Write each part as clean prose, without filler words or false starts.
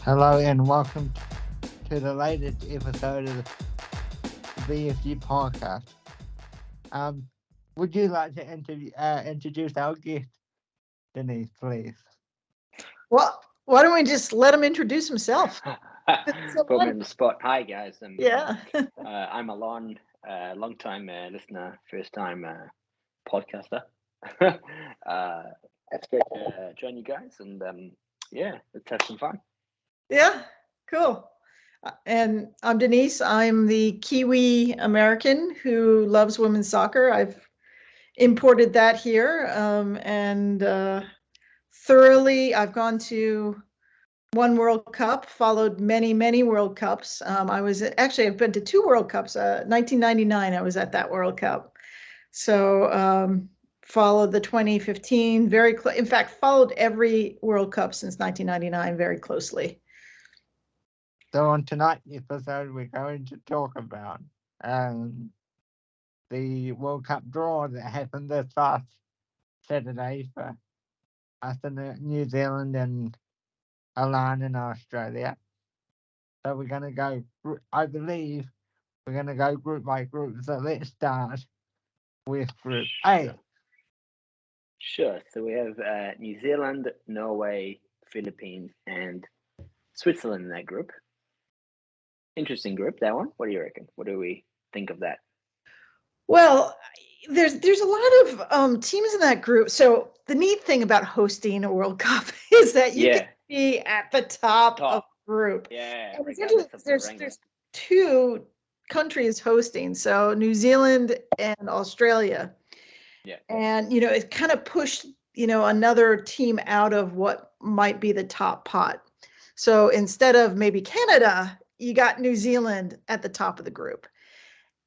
Hello and welcome to the latest episode of the BFG podcast. Um, would you like to introduce our guest, Denise, please? Well, why don't we just let him introduce himself? Put me on the spot. Hi guys, Yeah. I'm Alon, long time listener, first time podcaster. It's great to join you guys, and yeah, let's have some fun. Yeah, cool. And I'm Denise. I'm the Kiwi American who loves women's soccer. I've imported that here and thoroughly. I've gone to one World Cup, followed many, many World Cups. I've been to two World Cups. 1999, I was at that World Cup. So followed the 2015 in fact, followed every World Cup since 1999 very closely. So on tonight's episode, we're going to talk about um, the World Cup draw that happened this past Saturday for us in New Zealand and Alani in Australia. So we're going to go, I believe, we're going to go group by group. So let's start with Group A. Sure. So we have New Zealand, Norway, Philippines, and Switzerland in that group. Interesting group, that one. What do you reckon? What do we think of that? Well, there's a lot of teams in that group. So the neat thing about hosting a World Cup is that you can be at the top of the group. Yeah, and regardless of the ranking. there's two countries hosting, so New Zealand and Australia. Yeah. And it kind of pushed another team out of what might be the top pot. So instead of maybe Canada, you got New Zealand at the top of the group.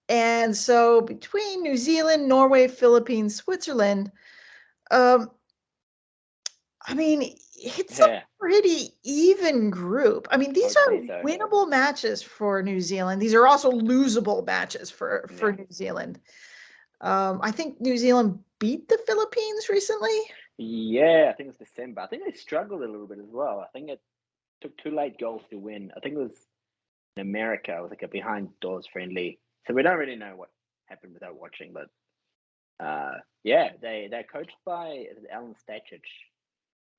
And so between New Zealand, Norway, Philippines, Switzerland, I mean, it's a pretty even group. I mean, these are winnable matches for New Zealand. These are also losable matches for New Zealand. I think New Zealand beat the Philippines recently. Yeah, I think it was December. I think they struggled a little bit as well. I think it took two late goals to win. I think it was in America. It was like a behind doors friendly. So we don't really know what happened without watching. But yeah, they're coached by Alan Stachich,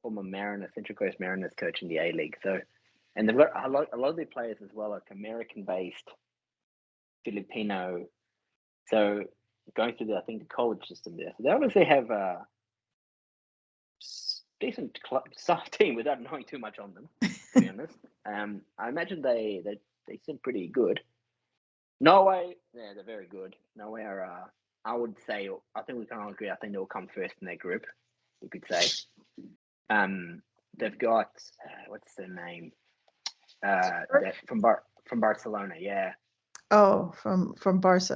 former Mariners, Central Coast Mariners coach in the A League. So, and they've got a lot of their players as well, like American based, Filipino. So going through I think the college system there. So they obviously have a decent soft team without knowing too much on them, to be honest. I imagine they seem pretty good. Norway, yeah, they're very good. Norway are, I would say, I think we can all agree. I think they'll come first in their group. We could say. They've got what's their name? From Barcelona, yeah. Oh, from Barca. Is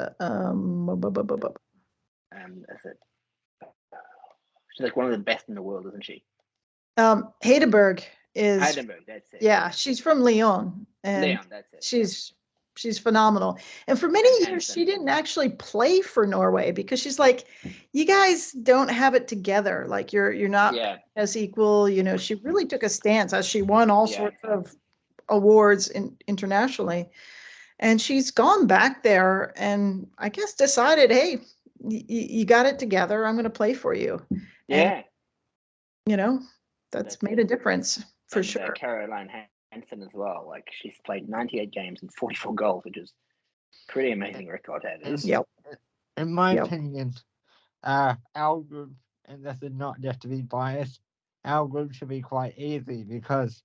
it? She's like one of the best in the world, isn't she? Heidelberg is. Heidelberg, that's it. Yeah, she's from Lyon, and that's it. She's phenomenal. And for many years, she didn't actually play for Norway because she's like, you guys don't have it together. Like you're not as equal. She really took a stance as she won all sorts of awards internationally. And she's gone back there and I guess decided, hey, you got it together. I'm going to play for you. Yeah. And, that's made a difference for sure. Caroline Hansen as well. Like she's played 98 games and 44 goals, which is pretty amazing record. Yep. In my opinion, our group, and this is not just to be biased, our group should be quite easy because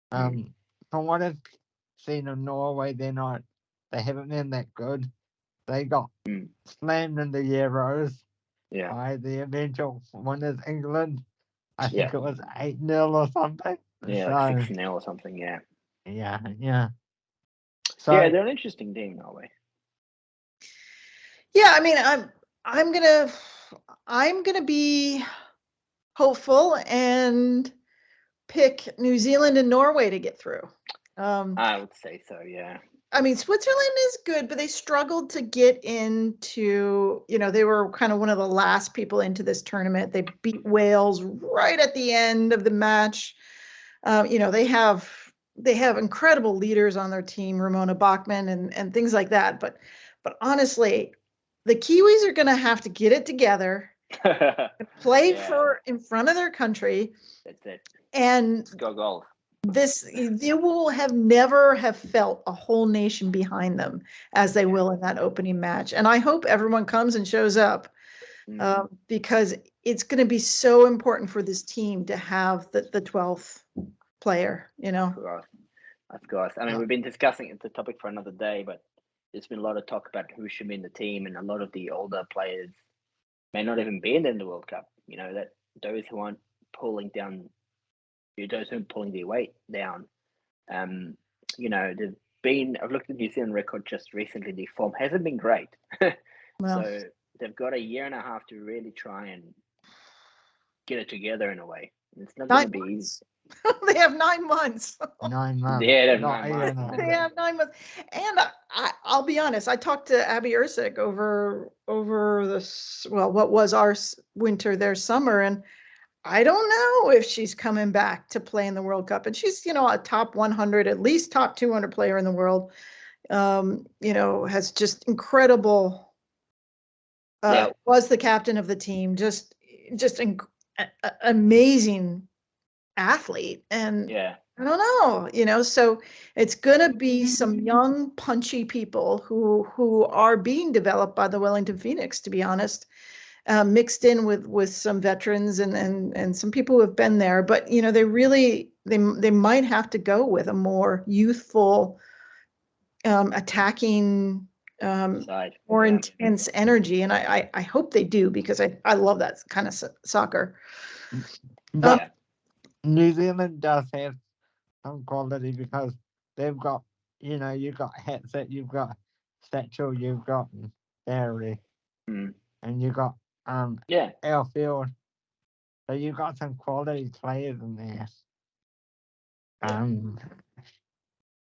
from what I've seen of Norway, they haven't been that good. They got slammed in the Euros by the eventual winners, England. I think it was 8-0 or something. Yeah, like 6-0 or something, yeah. Yeah. So, yeah, they're an interesting team, Norway. Yeah, I mean, I'm gonna be hopeful and pick New Zealand and Norway to get through. I would say so, yeah. I mean, Switzerland is good, but they struggled to get into, they were kind of one of the last people into this tournament. They beat Wales right at the end of the match. They have they have incredible leaders on their team, Ramona Bachman and things like that. But honestly, the Kiwis are going to have to get it together, play for in front of their country. That's it. And go goals. They will never have felt a whole nation behind them as they will in that opening match. And I hope everyone comes and shows up because it's going to be so important for this team to have the 12th player, Of course. I mean, we've been discussing it's a topic for another day, but there's been a lot of talk about who should be in the team, and a lot of the older players may not even be in the World Cup. That those who aren't pulling down, those who aren't pulling their weight down. There's been. I've looked at the New Zealand record just recently. The form hasn't been great, so they've got a year and a half to really try and get it together in a way. It's not going to be easy. They have 9 months. 9 months. Yeah, they have Not 9 months. even. They have 9 months. And I'll be honest, I talked to Abby Ersic over this, what was our winter, their summer, and I don't know if she's coming back to play in the World Cup. And she's, a top 100, at least top 200 player in the world. Has just incredible, was the captain of the team, just amazing athlete. And I don't know, so it's going to be some young, punchy people who are being developed by the Wellington Phoenix, to be honest, mixed in with some veterans and some people who have been there. But, they might have to go with a more youthful, attacking, more intense energy. And I hope they do, because I love that kind of soccer. But New Zealand does have some quality because they've got, you've got Hatzett, you've got Satchel, you've got Barry, and you've got Airfield. So you've got some quality players in there.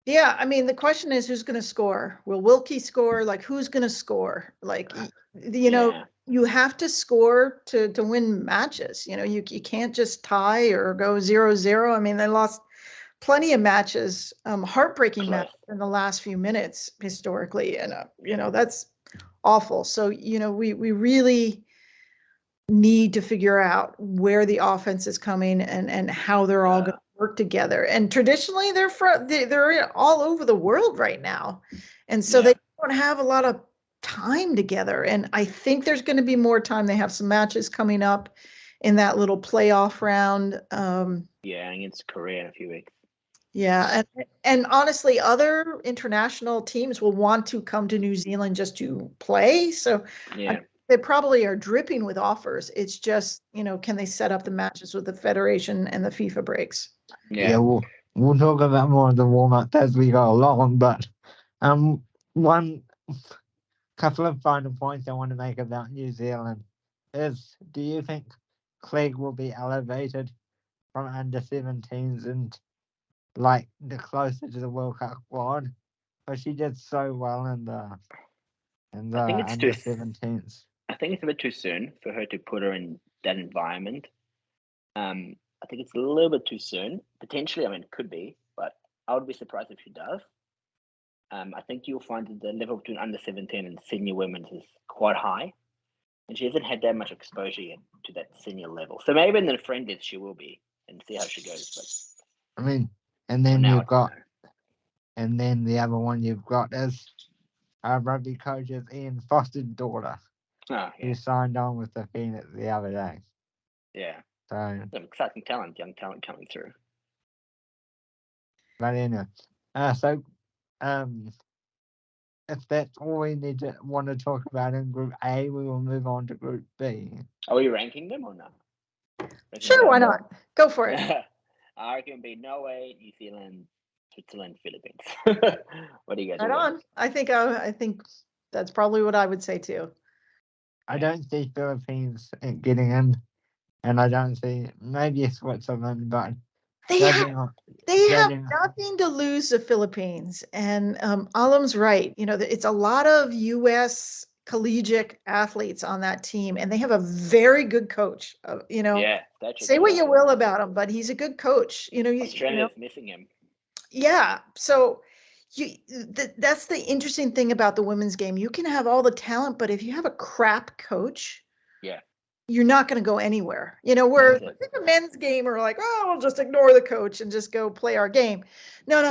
Yeah, I mean, the question is, who's going to score? Will Wilkie score? Like, who's going to score? Like, you have to score to win matches. You can't just tie or go 0-0. I mean, they lost plenty of matches, heartbreaking matches in the last few minutes historically. And, that's awful. So, we really need to figure out where the offense is coming and how they're all going to work together. And traditionally they're all over the world right now. And so they don't have a lot of time together. And I think there's going to be more time. They have some matches coming up in that little playoff round. Against Korea in a few weeks. Yeah. And honestly, other international teams will want to come to New Zealand just to play. So they probably are dripping with offers. It's just, can they set up the matches with the Federation and the FIFA breaks? Yeah, we'll talk about more of the warm-up as we go along. But one couple of final points I want to make about New Zealand is: do you think Clegg will be elevated from under 17s and the closer to the World Cup squad? But she did so well in the under 17s. I think it's a bit too soon for her to put her in that environment. I think it's a little bit too soon. Potentially, I mean, it could be, but I would be surprised if she does. I think you'll find that the level between under 17 and senior women's is quite high, and she hasn't had that much exposure yet to that senior level. So maybe in the friendlies she will be, and see how she goes. But I mean, and then you've got, and then the other one you've got is our rugby coach is Ian Foster's daughter, who signed on with the Phoenix the other day. Yeah. So some exciting talent, young talent coming through. But anyway, if that's all we want to talk about in Group A, we will move on to Group B. Are we ranking them or not? Sure, why not? Go for it. I reckon it'd be Norway, New Zealand, Switzerland, Philippines. What do you guys think? Right on. I think that's probably what I would say too. I don't see Philippines getting in, and I don't see maybe Switzerland, but they have nothing to lose, the Philippines. And Alam's right. It's a lot of U.S. collegiate athletes on that team, and they have a very good coach. Say what you will about him, but he's a good coach. Australia's missing him. Yeah. So that's the interesting thing about the women's game. You can have all the talent, but if you have a crap coach, Yeah, you're not going to go anywhere. Where that's it. the men's game are like, oh, we'll just ignore the coach and just go play our game. No,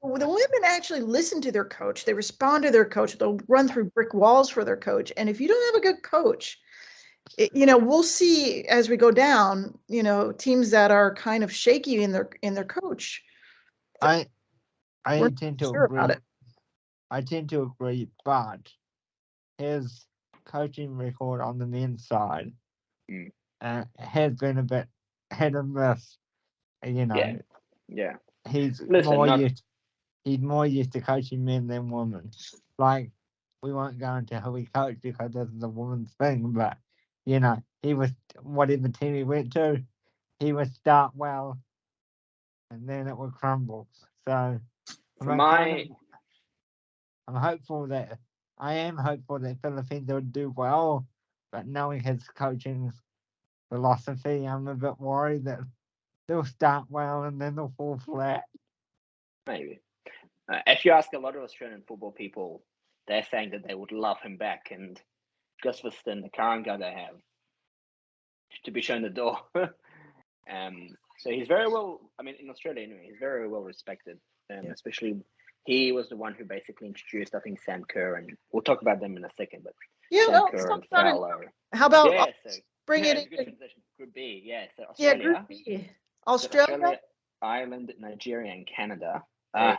But the women actually listen to their coach. They respond to their coach. They'll run through brick walls for their coach. And if you don't have a good coach, we'll see as we go down, teams that are kind of shaky in their coach. I We're I not tend to sure about agree. it. I tend to agree, but his coaching record on the men's side Mm. has been a bit hit and miss. You Yeah, know, yeah. he's Listen, more not used he's more used to coaching men than women. Like, we won't go into who he coached because this is a woman's thing, but he was, whatever team he went to, he would start well and then it would crumble. So for I'm kind of my I'm hopeful that I am hopeful that Philippines will do well, but knowing his coaching philosophy, I'm a bit worried that they'll start well and then they'll fall flat. maybe. If you ask a lot of Australian football people, they're saying that they would love him back, and Gus Viston, the current guy they have, to be shown the door. So he's very well. I mean, in Australia anyway, he's very well respected. Yeah. Especially, he was the one who basically introduced, I think, Sam Kerr, and we'll talk about them in a second. But Yeah, Sam well, let's Kerr talk and about it. Fowler. How about Yeah, so bring it it's a good in? transition. Group B, yeah. So Yeah, Group Australia, B. got Australia. Australia, Ireland, Nigeria, and Canada. Hey.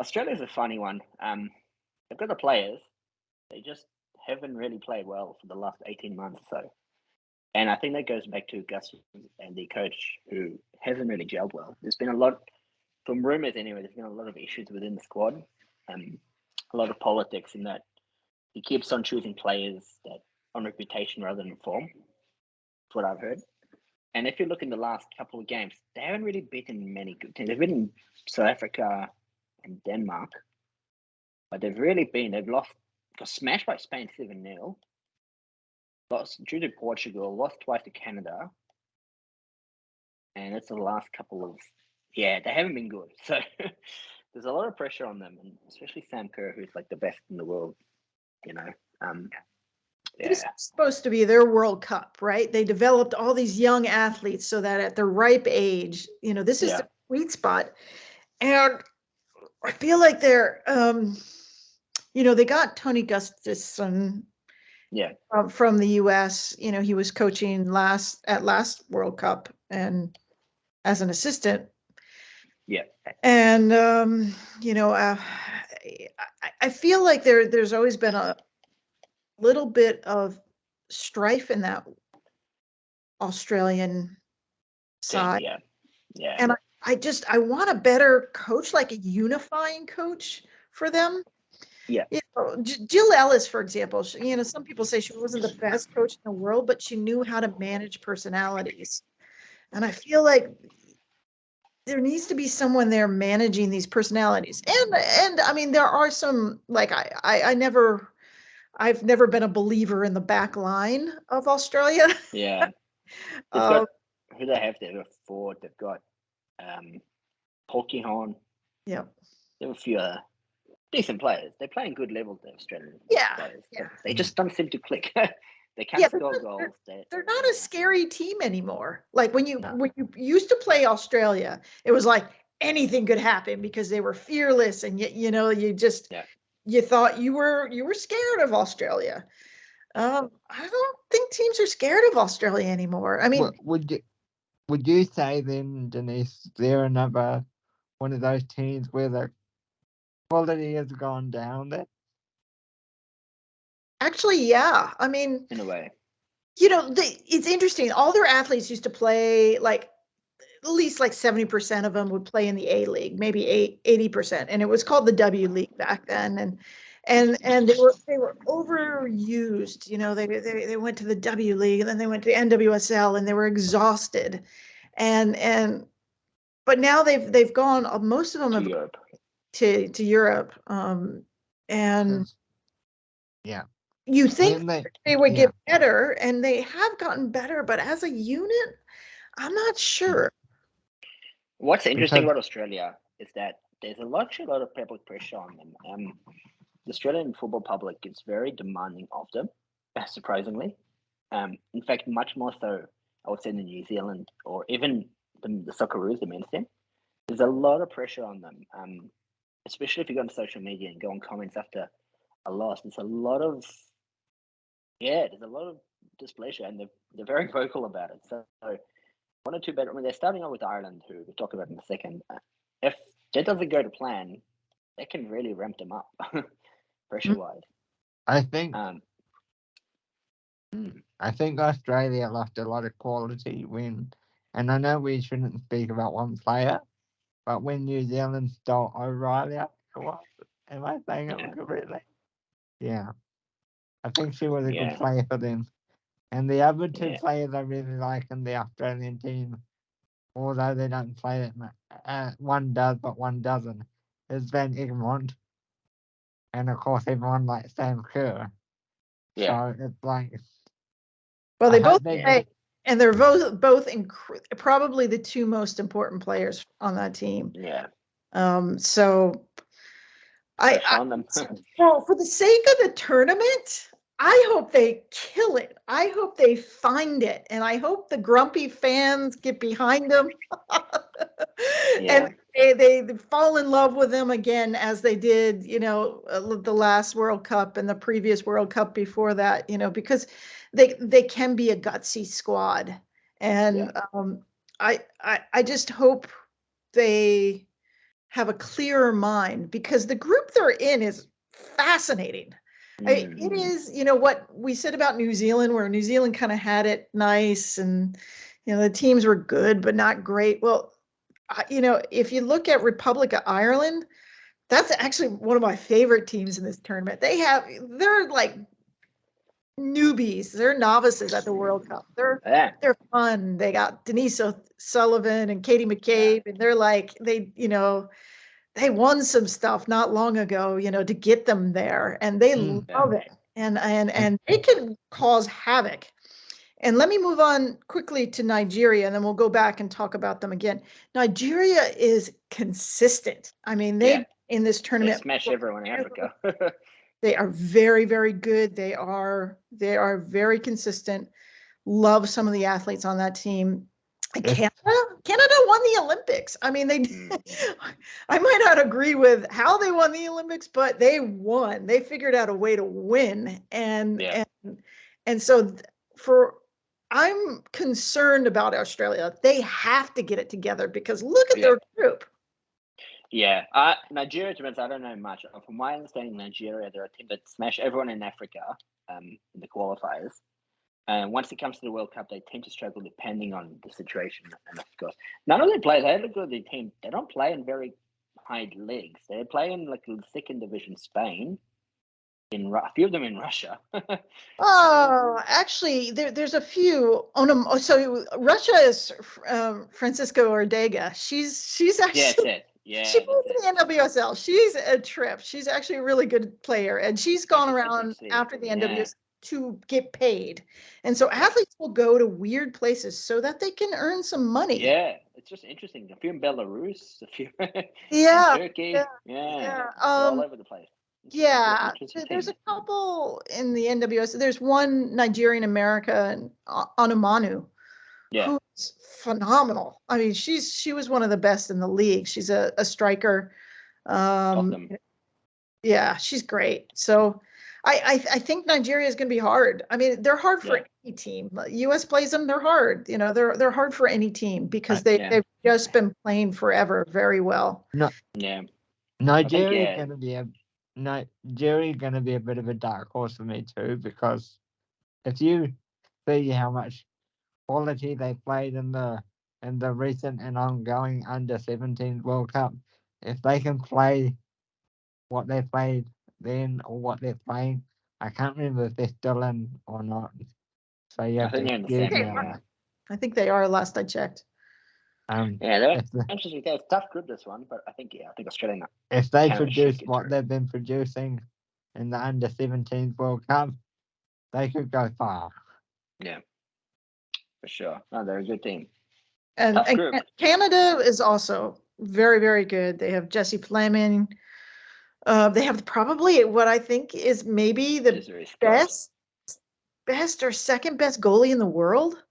Australia's a funny one. They've got the players. They just haven't really played well for the last 18 months or so. And I think that goes back to Gus and the coach who hasn't really gelled well. There's been a lot, from rumors anyway, there's been a lot of issues within the squad. A lot of politics in that he keeps on choosing players that on reputation rather than form. That's what I've heard. And if you look in the last couple of games, they haven't really beaten many good teams. They've beaten South Africa and Denmark, but they've lost, got smashed by Spain 7-0, lost drew to Portugal, lost twice to Canada, and it's the last couple of, they haven't been good. So there's a lot of pressure on them, and especially Sam Kerr, who's like the best in the world, you know. This is supposed to be their World Cup, right? They developed all these young athletes so that at the ripe age, this is the sweet spot. And I feel like they're, they got Tony Gustafson from the US. He was coaching at last World Cup and as an assistant. Yeah. And, I feel like there's always been a little bit of strife in that Australian side. Yeah. And I want a better coach, like a unifying coach for them. Yeah. Jill Ellis, for example, some people say she wasn't the best coach in the world, but she knew how to manage personalities. And I feel like there needs to be someone there managing these personalities. And I mean, there are some, like, I've never been a believer in the back line of Australia. Yeah. They've got, who they have there? They've got Ford, they've got Polkihorn. Yeah. They have a few decent players. They're playing good levels, the Australian players. Yeah. But they just don't seem to click. They can't score goals. They're not a scary team anymore. Like when you used to play Australia, it was like anything could happen because they were fearless, and yet you thought you were scared of Australia. I don't think teams are scared of Australia anymore. I mean, would you say then, Denise, they're another one of those teams where the quality has gone down there? actually, yeah. I mean, in a way. it's interesting. All their athletes used to play, like, at least like 70% of them would play in the A League, maybe 80%. And it was called the W League back then. And they were overused. They went to the W League, and then they went to the NWSL, and they were exhausted. But now they've gone, most of them have Europe. to Europe. And yeah, you think they would get better, and they have gotten better, but as a unit, I'm not sure. What's interesting about Australia is that there's a lot of public pressure on them. The Australian football public is very demanding of them, surprisingly. In fact, much more so, I would say, in New Zealand or even the Socceroos, the men's team. There's a lot of pressure on them, especially if you go on social media and go on comments after a loss. There's a lot of displeasure, and they're very vocal about it. So one or two better. I mean, they're starting off with Ireland, who we'll talk about in a second. If that doesn't go to plan, that can really ramp them up, pressure-wise. I think Um, I think Australia lost a lot of quality when, and I know we shouldn't speak about one player, but when New Zealand stole O'Reilly, am I saying it correctly? Yeah, I think she was a good player for them. And the other two players I really like in the Australian team, although they don't play it much, one does, but one doesn't, is Van Egmond. And of course, everyone likes Sam Kerr. Yeah. So it's like. Well, they both play, and they're both probably the two most important players on that team. Yeah. So for the sake of the tournament, I hope they kill it. I hope they find it, and I hope the grumpy fans get behind them, and they fall in love with them again as they did, the last World Cup and the previous World Cup before that. Because they can be a gutsy squad, and I just hope they have a clearer mind, because the group they're in is fascinating. It is, what we said about New Zealand, where New Zealand kind of had it nice, and the teams were good but not great. Well, if you look at Republic of Ireland, that's actually one of my favorite teams in this tournament. They're like newbies, they're novices at the World Cup. They're fun. They got Denise Sullivan and Katie McCabe, and they're like, they won some stuff not long ago, to get them there, and they love it, and they can cause havoc. And let me move on quickly to Nigeria, and then we'll go back and talk about them again. Nigeria is consistent. I mean, they in this tournament, they smash everyone in Africa. They are very, very good. They are very consistent. Love some of the athletes on that team. Canada won the Olympics. I mean, I might not agree with how they won the Olympics, but they won. They figured out a way to win. And so I'm concerned about Australia. They have to get it together, because look at their group. Yeah, Nigeria, to be honest, I don't know much. From my understanding, Nigeria, they're a team that smash everyone in Africa in the qualifiers. And once it comes to the World Cup, they tend to struggle depending on the situation. And of course, none of the players, I look at the team, they don't play in very high leagues. They play in like the second division Spain, a few of them in Russia. Oh, actually, there's a few. So Russia is Francisco Ortega. She's actually she plays in the NWSL. She's a trip. She's actually a really good player, and she's gone around after the NWSL to get paid. And so athletes will go to weird places so that they can earn some money. Yeah, it's just interesting. A few in Belarus, a few in Turkey. All over the place. Yeah, there's a couple in the NWS. There's one Nigerian American, Anumanu, who's phenomenal. I mean, she was one of the best in the league. She's a striker. Awesome. Yeah, she's great. So I think Nigeria is going to be hard. I mean, they're hard for any team. US plays them, they're hard. They're hard for any team, because they've just been playing forever very well. Nigeria going to be a bit of a dark horse for me too, because if you see how much quality they played in the recent and ongoing under-17 World Cup, if they can play what they played then or what they're playing, I can't remember if they're still in or not. So you have to excuse me on that. I think they are, last I checked. They're interesting. It's a tough group, this one, but I think Australia. If they produce what they've been producing in the under-17 World Cup, they could go far. Yeah, for sure. No, they're a good team. And Canada is also very, very good. They have Jesse Fleming. They have probably what I think is maybe the best or second best goalie in the world.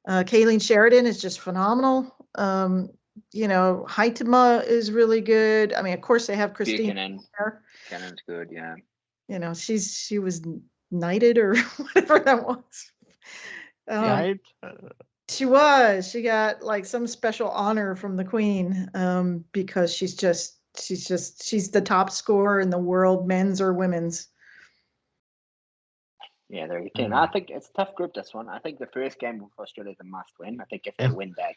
Kayleen Sheridan is just phenomenal. Heitema is really good. I mean, of course, they have Christine. Cannon's good, yeah. She was knighted or whatever that was. Right? She was. She got like some special honor from the Queen because she's the top scorer in the world, men's or women's. Yeah, they're a good team. I think it's a tough group, this one. I think the first game for Australia is a must win. I think if they win that,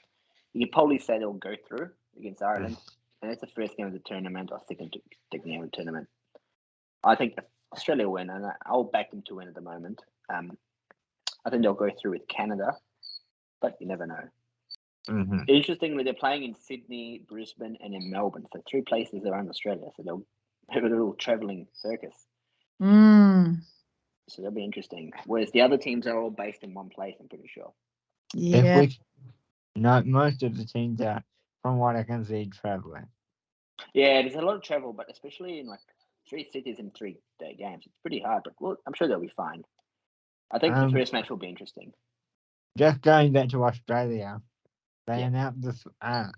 you can probably say they'll go through against Ireland. And it's the first game of the tournament or second game of the tournament. I think if Australia win, and I'll back them to win at the moment. I think they'll go through with Canada, but you never know. Mm-hmm. Interestingly, they're playing in Sydney, Brisbane, and in Melbourne. So 3 places around Australia. So they'll have a little travelling circus. So that'll be interesting. Whereas the other teams are all based in one place, I'm pretty sure. Yeah. Most of the teams are, from what I can see, traveling. Yeah, there's a lot of travel, but especially in like 3 cities in 3-day games, it's pretty hard. But I'm sure they'll be fine. I think the first match will be interesting. Just going back to Australia, they announced this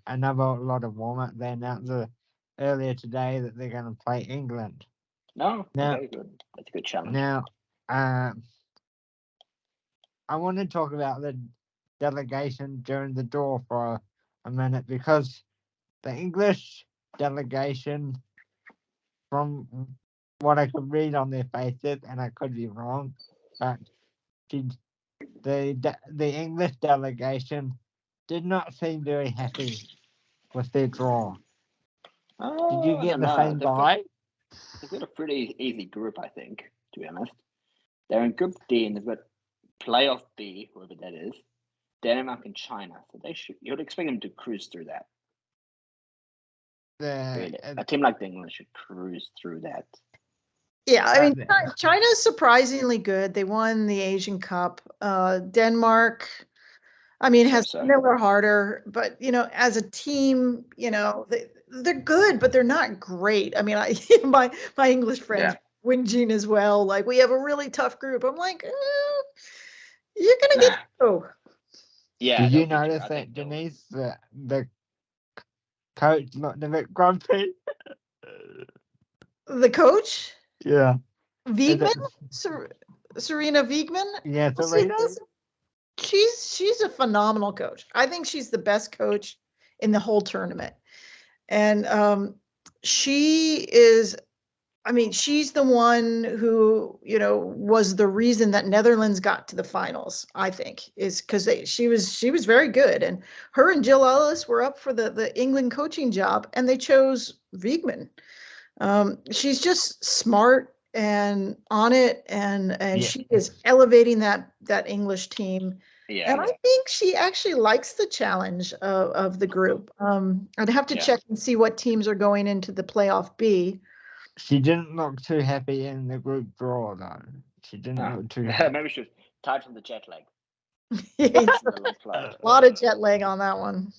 another lot of warm up. They announced earlier today that they're going to play England. No, okay, good. That's a good challenge. Now, I want to talk about the delegation during the draw for a minute, because the English delegation, from what I could read on their faces, and I could be wrong, but the English delegation did not seem very happy with their draw. Did you get the same vibe? They've got a pretty easy group, I think, to be honest. They're in Group D, and they've got Playoff B, whoever that is, Denmark and China. So you'd expect them to cruise through that. Really. A team like England should cruise through that. Yeah, I mean, China's surprisingly good. They won the Asian Cup. Denmark, I mean, has similar harder, but as a team, they're good, but they're not great. I mean, my English friends whinging as well. Like, we have a really tough group. I'm like, you're gonna get through. Yeah. Did you notice that, Denise? The coach looked a bit grumpy. The coach? Yeah. Wiegman? Serena Wiegman? Yeah, Serena. She's a phenomenal coach. I think she's the best coach in the whole tournament. And she's the one who, was the reason that Netherlands got to the finals, I think, is because she was very good. And her and Jill Ellis were up for the England coaching job, and they chose Wiegman. She's just smart and on it, and she is elevating that English team. And I think she actually likes the challenge of the group. I'd have to check and see what teams are going into the playoff B. She didn't look too happy in the group draw, though. She didn't look too happy. Maybe she was tired from the jet lag. A lot of jet lag on that one.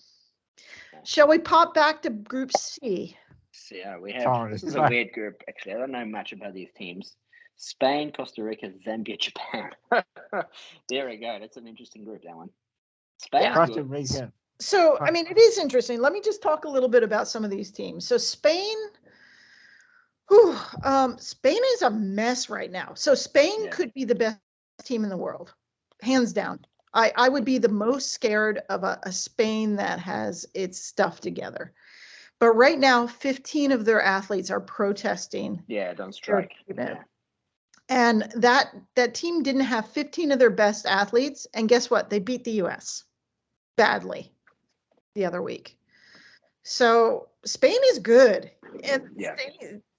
Shall we pop back to Group C? So, we have, this is a weird group, actually. I don't know much about these teams. Spain, Costa Rica, Zambia, Japan. There we go. That's an interesting group, that one. Spain, Costa Rica. So, I mean, it is interesting. Let me just talk a little bit about some of these teams. So Spain, Spain is a mess right now. So Spain could be the best team in the world, hands down. I would be the most scared of a Spain that has its stuff together. But right now, 15 of their athletes are protesting. Yeah, don't strike. Yeah. And that team didn't have 15 of their best athletes. And guess what? They beat the U.S. badly the other week. So Spain is good. And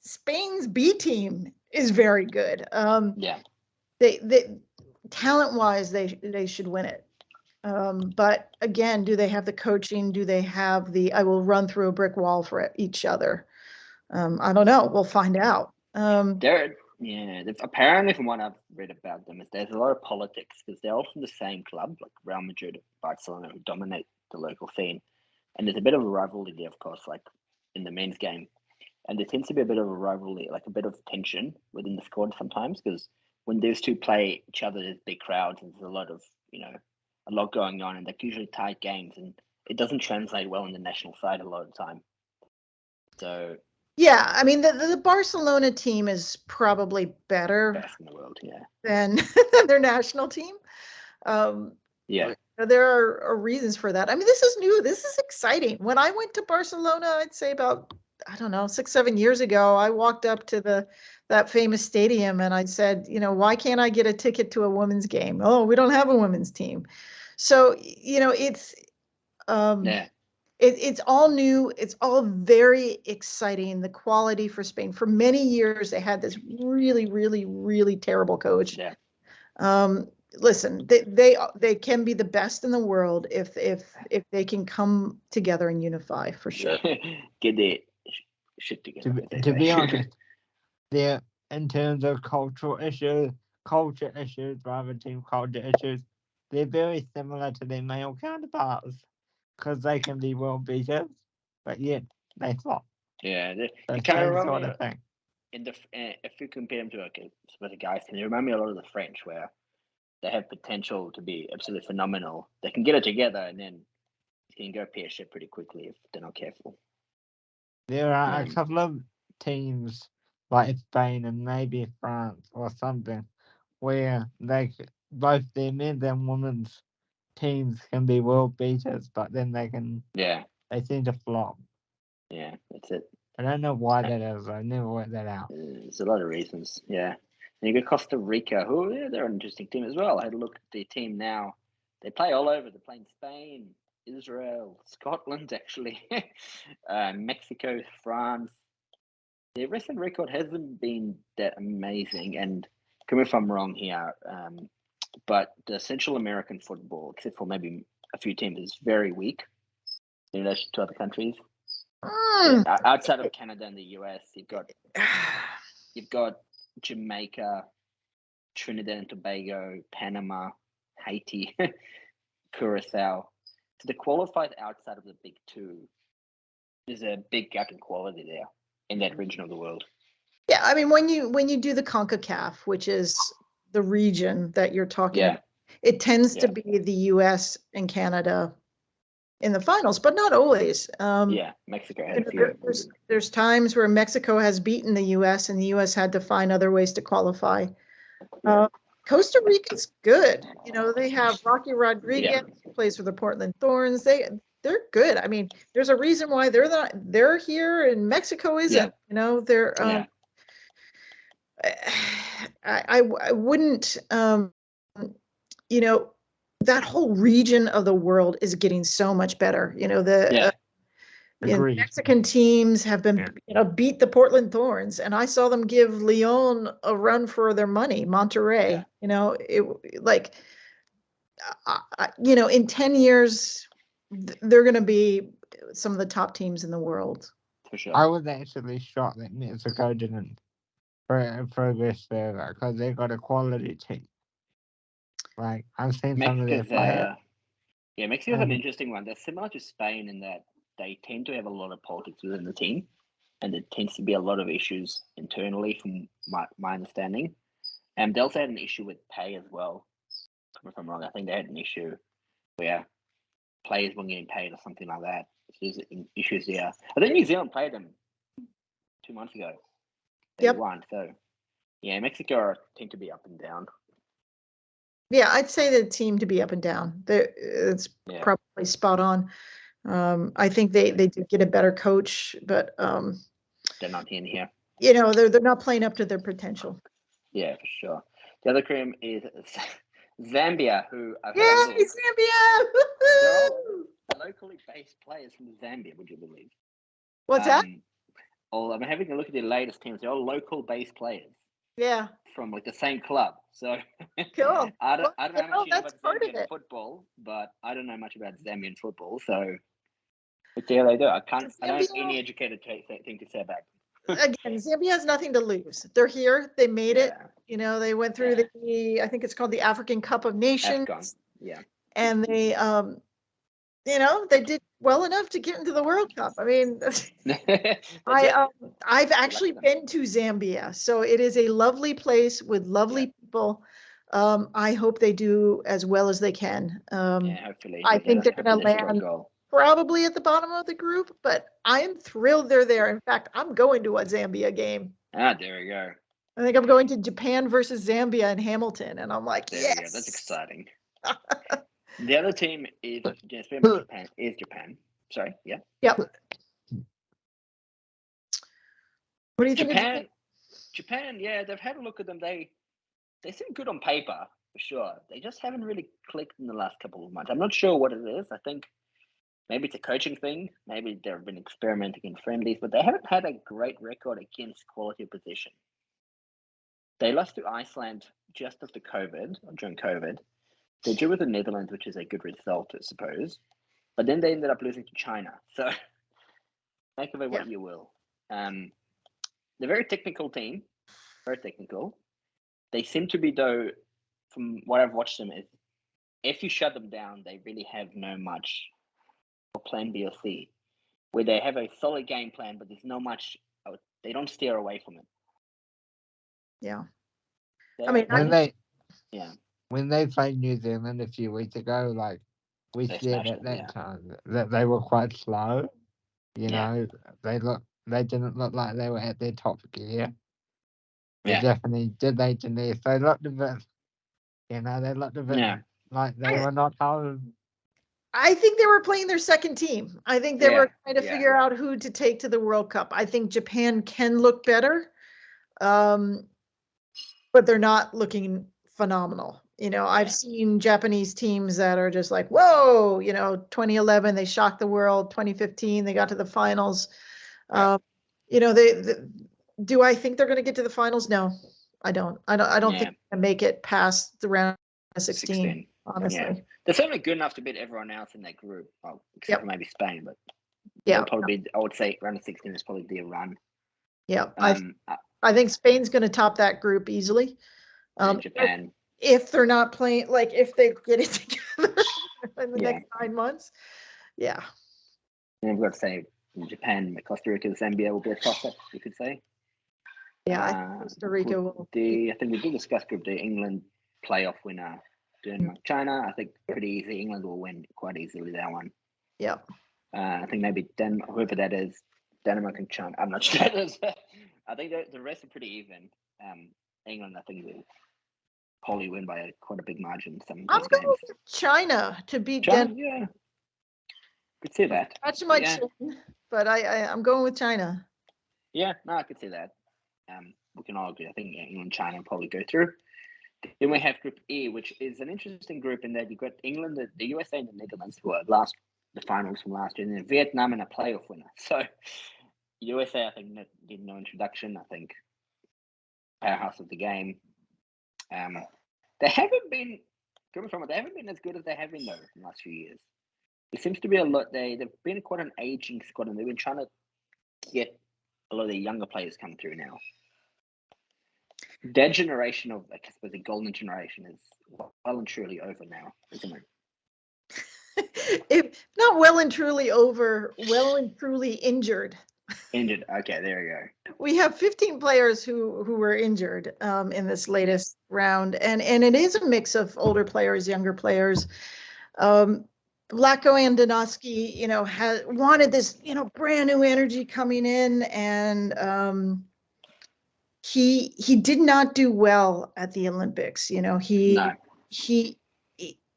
Spain's B team is very good. They talent-wise, they should win it. But again, do they have the coaching? Do they have I will run through a brick wall for each other? I don't know. We'll find out. Apparently from what I've read about them, is there's a lot of politics because they're all from the same club, like Real Madrid, Barcelona, who dominate the local scene. and there's a bit of a rivalry there, of course, like in the men's game. And there tends to be a bit of a rivalry, like a bit of tension within the squad sometimes, because when those two play each other, there's big crowds and there's a lot of, a lot going on, and they're usually tight games, and it doesn't translate well in the national side a lot of the time. So yeah, I mean the Barcelona team is probably better best in the world, yeah, than their national team. yeah, There are reasons for that. I mean, this is new. This is exciting. When I went to Barcelona, I'd say about, I don't know, 6-7 years ago, I walked up to that famous stadium and I said, why can't I get a ticket to a women's game? Oh, we don't have a women's team. So, it's yeah, it's all new. It's all very exciting. The quality for Spain. For many years, they had this really, really, really terrible coach. yeah. Listen, they can be the best in the world if they can come together and unify, for sure. Get their shit together. To be honest, they're, in terms of culture issues, rather team culture issues, they're very similar to their male counterparts because they can be world beaters, but yet they flop. Yeah, The it kind of same reminds sort me of thing. if you compare them to with a guys team, they remind me a lot of the French, where they have potential to be absolutely phenomenal. They can get it together, and then it can go pear shit pretty quickly if they're not careful. There are a couple of teams like Spain and maybe France or something where both their men's and women's teams can be world beaters, but then they seem to flop. Yeah, that's it. I don't know why that is. I've never worked that out. There's a lot of reasons. Yeah, and you got Costa Rica, who they're an interesting team as well. I had a look at their team now. They play all over. They play in Spain, Israel, Scotland, actually, Mexico, France. Their recent record hasn't been that amazing, and correct me if I'm wrong here, but the Central American football, except for maybe a few teams, is very weak in relation to other countries. Outside of Canada and the US, you've got Jamaica, Trinidad and Tobago, Panama, Haiti, Curacao. So the qualified outside of the big two, there's a big gap in quality there in that region of the world. Yeah, I mean, when you do the CONCACAF, which is the region that you're talking about, it tends to be the US and Canada in the finals, but not always. Mexico had a few. There's times where Mexico has beaten the US and the US had to find other ways to qualify. Costa Rica's good. They have Rocky Rodriguez, who plays for the Portland Thorns. They're good. I mean, there's a reason why they're here and Mexico isn't. They're I wouldn't that whole region of the world is getting so much better. Mexican teams have been beat the Portland Thorns, and I saw them give Leon a run for their money. Monterrey, in 10 years they're going to be some of the top teams in the world. For sure. I was actually shocked that Mexico didn't progress further because they got a quality team. Like, I've seen some of their players. Mexico's an interesting one. They're similar to Spain in that they tend to have a lot of politics within the team, and there tends to be a lot of issues internally, from my understanding. And they also had an issue with pay as well. If I'm wrong, I think they had an issue where players weren't getting paid or something like that. So there's issues there. I think New Zealand played them 2 months ago. They won. So, Mexico tend to be up and down. Yeah, I'd say the team to be up and down. It's probably spot on. I think they do get a better coach, but they're not in here. They're not playing up to their potential. Yeah, for sure. The other cream is Zambia, who Zambia! They're all locally based players from Zambia. Would you believe? What's that? I'm having a look at their latest teams. They're all local based players. Yeah. From the same club. So cool. I don't know how much you know about Zambian football, but I don't know much about Zambian football. So let's see how they do. I don't have any educated thing to say about them. Again, Zambia has nothing to lose. They're here. They made it. They went through I think it's called the African Cup of Nations. AFCON. Yeah. And they, they did well enough to get into the World Cup. I mean, That's it. I've Good luck actually to them. been to Zambia, so it is a lovely place with lovely Yeah. people. I hope they do as well as they can. Yeah, hopefully. I think they're going Hopefully to they score a land goal. probably at the bottom of the group, but I am thrilled they're there. In fact, I'm going to a Zambia game. Ah, there we go. I think I'm going to Japan versus Zambia in Hamilton, and I'm like, There yes. we go. That's exciting. The other team is, yeah, it's very much Japan. Is Japan. Sorry, yeah. Yep. What do you think of Japan, Japan, yeah, they've had a look at them. They seem good on paper, for sure. They just haven't really clicked in the last couple of months. I'm not sure what it is. I think maybe it's a coaching thing. Maybe they've been experimenting in friendlies, but they haven't had a great record against quality opposition. They lost to Iceland just after COVID, or during COVID. They drew with the Netherlands, which is a good result, I suppose. But then they ended up losing to China. So make of it what you will. They're a very technical team, very technical. They seem to be, though, from what I've watched them, is if you shut them down, they really have no much for plan B or C, where they have a solid game plan, but there's no much, they don't steer away from it. Yeah. They're, I mean, When they yeah, when they played New Zealand a few weeks ago, like we they said smashed at them, that time that they were quite slow. You Yeah. know, they didn't look like they were at their top gear. They Yeah. definitely did. They Denise. They looked a bit. You know, they looked a bit Yeah. like they were not home. I think they were playing their second team. I think they Yeah, were trying to yeah. figure out who to take to the World Cup. I think Japan can look better, but they're not looking phenomenal. You know, I've Yeah. seen Japanese teams that are just like, whoa, you know, 2011, they shocked the world. 2015, they got to the finals. Yeah. You know, do I think they're going to get to the finals? No, I don't. I don't Yeah. think they're going to make it past the round of 16, 16. honestly. Yeah. They're certainly good enough to beat everyone else in that group, except Yep. for maybe Spain, but Yeah. they'll probably be, I would say round of 16 is probably their run. Yeah. I Yeah. think Spain's going to top that group easily. And Japan. If they're not playing, like if they get it together in the Yeah. next 9 months. Yeah. And I've got to say, Japan, Costa Rica, Zambia will be a toss-up, you could say. Yeah. I think Costa Rica Group will. D, I think we did discuss Group D. England playoff winner, Denmark, China. I think pretty easy. England will win quite easily that one. Yeah. I think maybe whoever that is, Denmark and China. I'm not sure. I think the rest are pretty even. England, I think, will probably win by quite a big margin. Some of I'm those going games. with China to beat China, Denmark. yeah, could see that. That's my Yeah, chin, but I'm going with China. yeah, no, I could see that. We can all agree. I think England and China will probably go through. Then we have Group E, which is an interesting group in that you've got England, the USA, and the Netherlands, who are the finals from last year, and then Vietnam and a playoff winner. So USA, I think, did no introduction. I think powerhouse of the game. They haven't been coming from it. They haven't been as good as they have been though in the last few years. It seems to be a lot. They've been quite an aging squad, and they've been trying to get a lot of the younger players come through now. That generation of, I suppose, the golden generation is well and truly over now, isn't it? If not well and truly over, well and truly injured. Injured. Okay, there you go. We have 15 players who were injured in this latest round, and it is a mix of older players, younger players. Vlatko Andonovski, you know, wanted this, you know, brand new energy coming in, and he did not do well at the Olympics. You know, he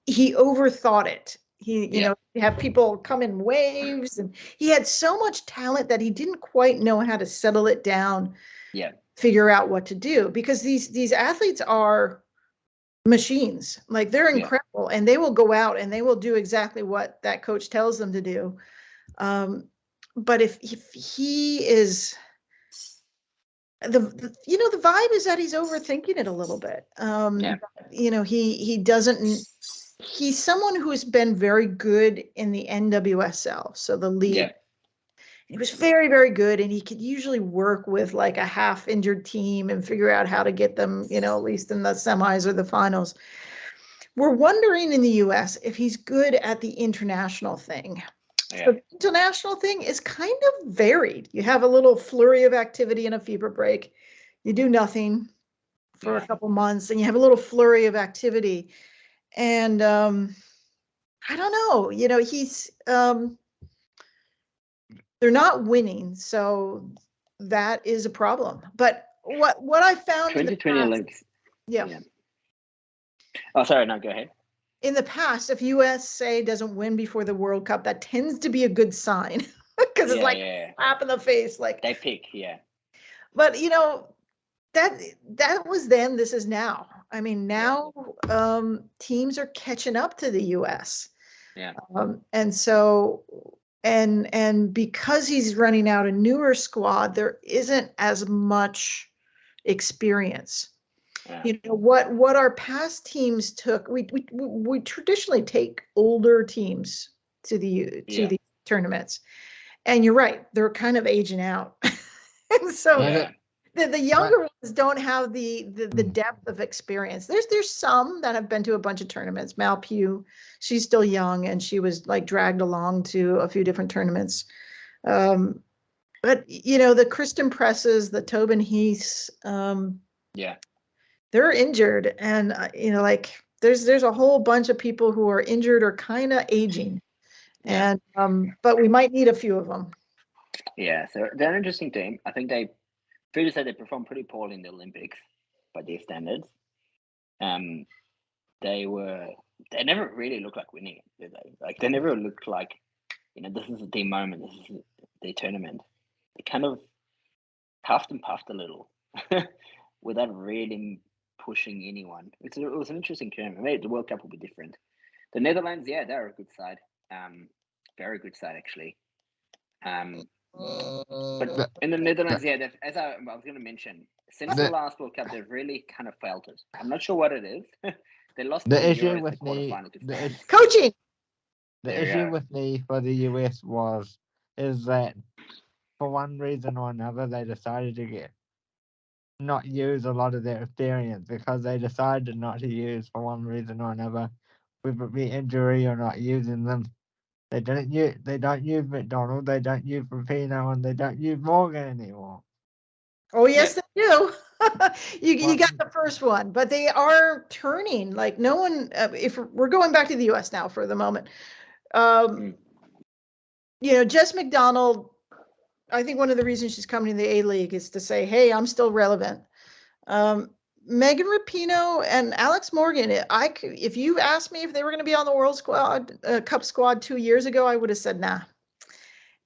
overthought it. You know, have people come in waves, and he had so much talent that he didn't quite know how to settle it down. Yeah. Figure out what to do, because these athletes are machines. Like, they're incredible, and they will go out and they will do exactly what that coach tells them to do. But if he is you know, the vibe is that he's overthinking it a little bit. You know, he doesn't. He's someone who has been very good in the NWSL, so the league. Yeah. He was very, very good, and he could usually work with like a half injured team and figure out how to get them, you know, at least in the semis or the finals. We're wondering in the US if he's good at the international thing. Yeah. So the international thing is kind of varied. You have a little flurry of activity in a FIBA break. You do nothing for a couple months, and you have a little flurry of activity. And I don't know. They're not winning, so that is a problem. But what I found in the 2020 past, Olympics. yeah, Oh, sorry. No, go ahead. in the past, if USA doesn't win before the World Cup, that tends to be a good sign because it's like a slap in the face. Like they pick, yeah. But that was then. This is now. I mean, now teams are catching up to the US. Yeah. And so and because he's running out a newer squad, there isn't as much experience. Yeah. You know what our past teams took. We traditionally take older teams to the tournaments, and you're right, they're kind of aging out. And so the younger ones don't have the depth of experience. There's some that have been to a bunch of tournaments. Mal Pugh, she's still young, and she was like dragged along to a few different tournaments. But the Kristen Presses, the Tobin Heaths, they're injured, and like there's a whole bunch of people who are injured or kind of aging, and but we might need a few of them. Yeah, so they're an interesting team. I think fair to say they performed pretty poorly in the Olympics by their standards. They never really looked like winning it, did they? Like they never looked like, this is their moment, this is their tournament. They kind of puffed and puffed a little without really pushing anyone. It was an interesting tournament. Maybe the World Cup will be different. The Netherlands, they're a good side. Very good side actually. But in the Netherlands, as I was going to mention, since the last World Cup, they've really kind of felt it. I'm not sure what it is. They lost the the issue Euros, with the quarterfinal to France. Coaching. The issue with me for the US is that for one reason or another they decided to not use a lot of their experience because they decided not to use for one reason or another, whether it be injury or not using them. They don't use McDonald, they don't use Rapino, and they don't use Morgan anymore. Oh yes, they do. You got the first one, but they are turning. Like no one. If we're going back to the U.S. now for the moment, Jess McDonald. I think one of the reasons she's coming to the A-League is to say, "Hey, I'm still relevant." Megan Rapinoe and Alex Morgan. If you asked me if they were going to be on the World Squad, Cup squad 2 years ago, I would have said nah.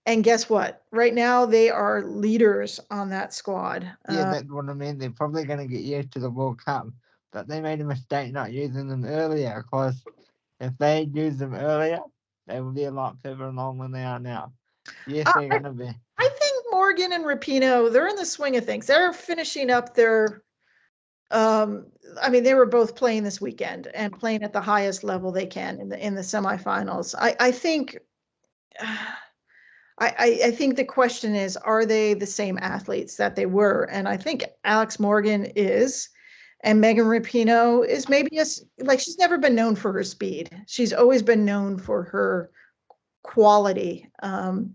And guess what? Right now, they are leaders on that squad. Yeah, that's what I mean. They're probably going to get used to the World Cup, but they made a mistake not using them earlier, because if they had used them earlier, they would be a lot further along than they are now. Yes, they're going to be. I think Morgan and Rapinoe, they're in the swing of things. They're finishing up their they were both playing this weekend and playing at the highest level they can in the semifinals. I think I think the question is, are they the same athletes that they were? And I think Alex Morgan is, and Megan Rapinoe is maybe she's never been known for her speed. She's always been known for her quality. And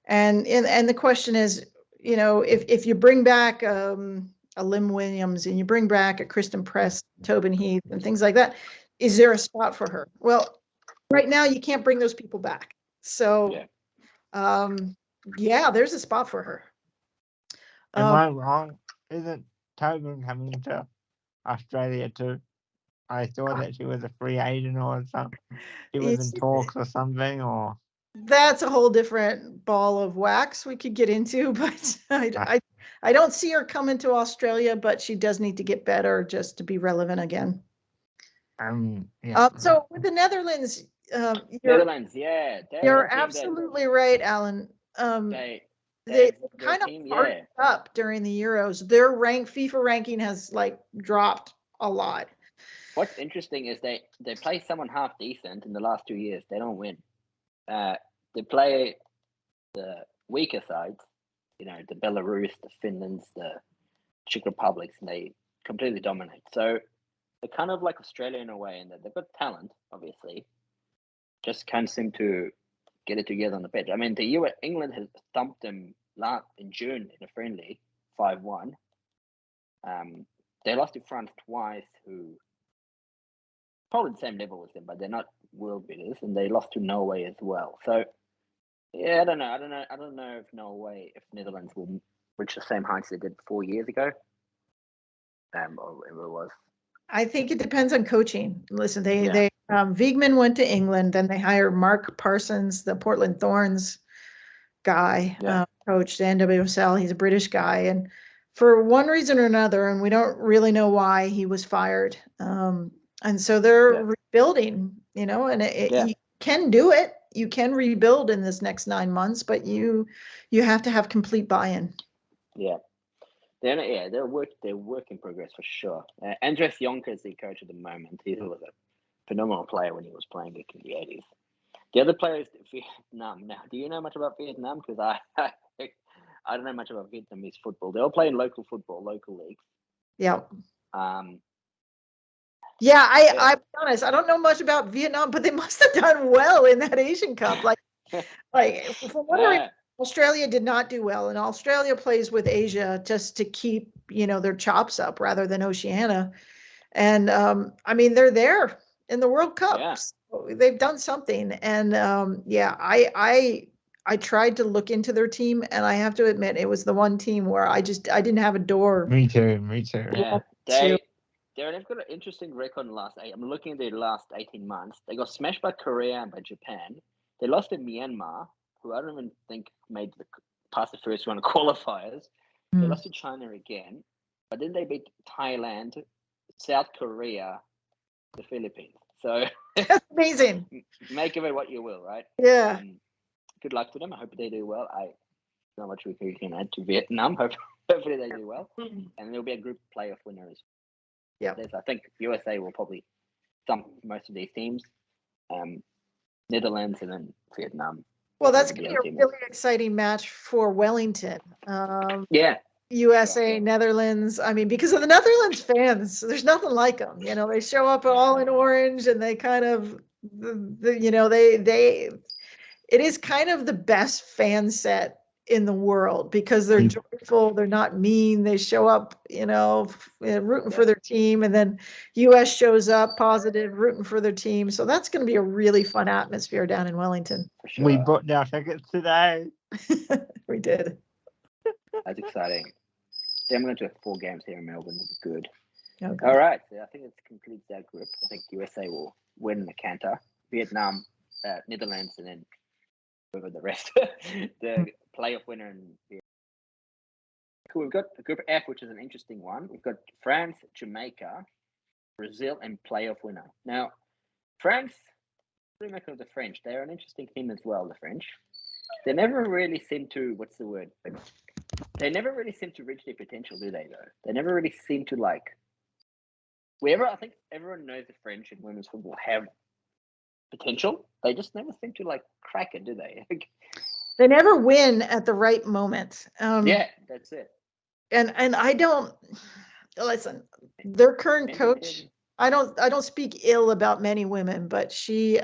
the question is, if you bring back a Lim Williams and you bring back a Kristen Press, Tobin Heath, and things like that, is there a spot for her? Well, right now you can't bring those people back. So, there's a spot for her. Am I wrong? Isn't Tobin coming to Australia too? I thought that she was a free agent or something. She was in talks or something, or that's a whole different ball of wax we could get into, but I don't see her coming to Australia, but she does need to get better just to be relevant again. So with the Netherlands, Netherlands, you're absolutely right, Alan. They kind of parked up during the Euros. Their FIFA ranking has dropped a lot. What's interesting is they play someone half decent in the last 2 years. They don't win. They play the weaker sides, the Belarus, the Finlands, the Czech Republics, and they completely dominate. So they're kind of like Australia in a way, in that they've got talent, obviously, just can't seem to get it together on the pitch. I mean, England has thumped them in June in a friendly 5-1. They lost to France twice, who probably the same level as them, but they're not world beaters, and they lost to Norway as well. So yeah, I don't know if Netherlands will reach the same heights they did 4 years ago. Or whatever it was. I think it depends on coaching. Listen, Wiegman went to England, then they hired Mark Parsons, the Portland Thorns guy, coach the NWSL. He's a British guy, and for one reason or another, and we don't really know why, he was fired. And so they're rebuilding, and you can do it. You can rebuild in this next 9 months, but you have to have complete buy-in. Yeah. They're work in progress for sure. Andres Jonker is the coach at the moment. He was a phenomenal player when he was playing back in the 80s. The other player is Vietnam. Now, do you know much about Vietnam? Because I don't know much about Vietnamese football. They all play in local football, local leagues. Yeah. I'll be honest. I don't know much about Vietnam, but they must have done well in that Asian Cup. Like for whatever Australia did not do well, and Australia plays with Asia just to keep, their chops up rather than Oceania. And I mean, they're there in the World Cup. Yeah. So they've done something. And I tried to look into their team, and I have to admit, it was the one team where I didn't have a door. Me too. Yeah, they've got an interesting record in the last 8. I'm looking at their last 18 months. They got smashed by Korea and by Japan. They lost to Myanmar, who I don't even think made past the first round of qualifiers. They lost to China again, but then they beat Thailand, South Korea, the Philippines. So that's amazing. Make of it what you will, right? Yeah. Good luck to them. I hope they do well. I don't know how much we can add to Vietnam. Hopefully they do well, and there'll be a group playoff winners. Yeah, I think USA will probably stump most of these teams. Netherlands and then Vietnam. Well, that's going to be a really exciting match for Wellington. USA, Netherlands. I mean, because of the Netherlands fans, there's nothing like them. They show up all in orange, and they kind of, it is kind of the best fan set in the world because they're joyful. They're not mean. They show up, rooting for their team, and then US shows up positive, rooting for their team. So that's going to be a really fun atmosphere down in Wellington. For sure. We booked our tickets today. We did. That's exciting. Yeah, I'm going to do 4 games here in Melbourne. It'll be good. Okay. All right. So I think it concludes that group. I think USA will win the canter. Vietnam, Netherlands, and then over the rest. The playoff winner. Cool. We've got Group F, which is an interesting one. We've got France, Jamaica, Brazil, and playoff winner. Now, France, pretty much of the French. They're an interesting team as well, the French. They never really seem to, they never really seem to reach their potential, do they, though? They never really seem to, I think everyone knows the French and women's football have potential. They just never seem to, crack it, do they? They never win at the right moment. Yeah, that's it. And I don't, listen, their current coach, I don't speak ill about many women, but she,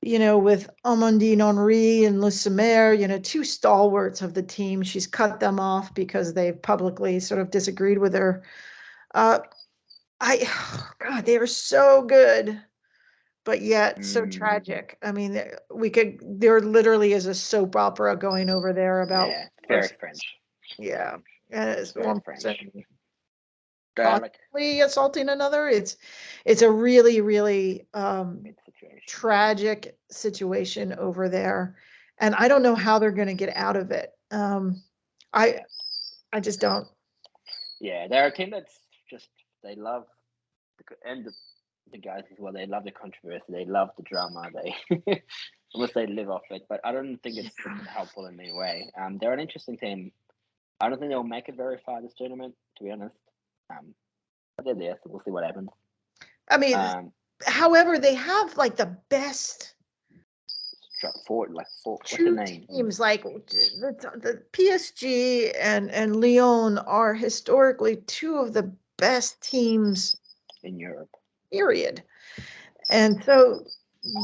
with Amandine Henry and Lucimer, 2 stalwarts of the team, she's cut them off because they've publicly sort of disagreed with her. God, they are so good, but yet so tragic. I mean, there literally is a soap opera going over there about very French. Yeah, and it's very French. Possibly assaulting another. It's a really, really tragic situation over there, and I don't know how they're going to get out of it. I just don't. Yeah, they're a team that's just they love the guys as well. They love the controversy. They love the drama. They almost they live off it. But I don't think it's helpful in any way. They're an interesting team. I don't think they'll make it very far this tournament, to be honest. But they're there, so we'll see what happens. I mean, however, they have the best two teams. The PSG and Lyon are historically 2 of the best teams in Europe. Period. And so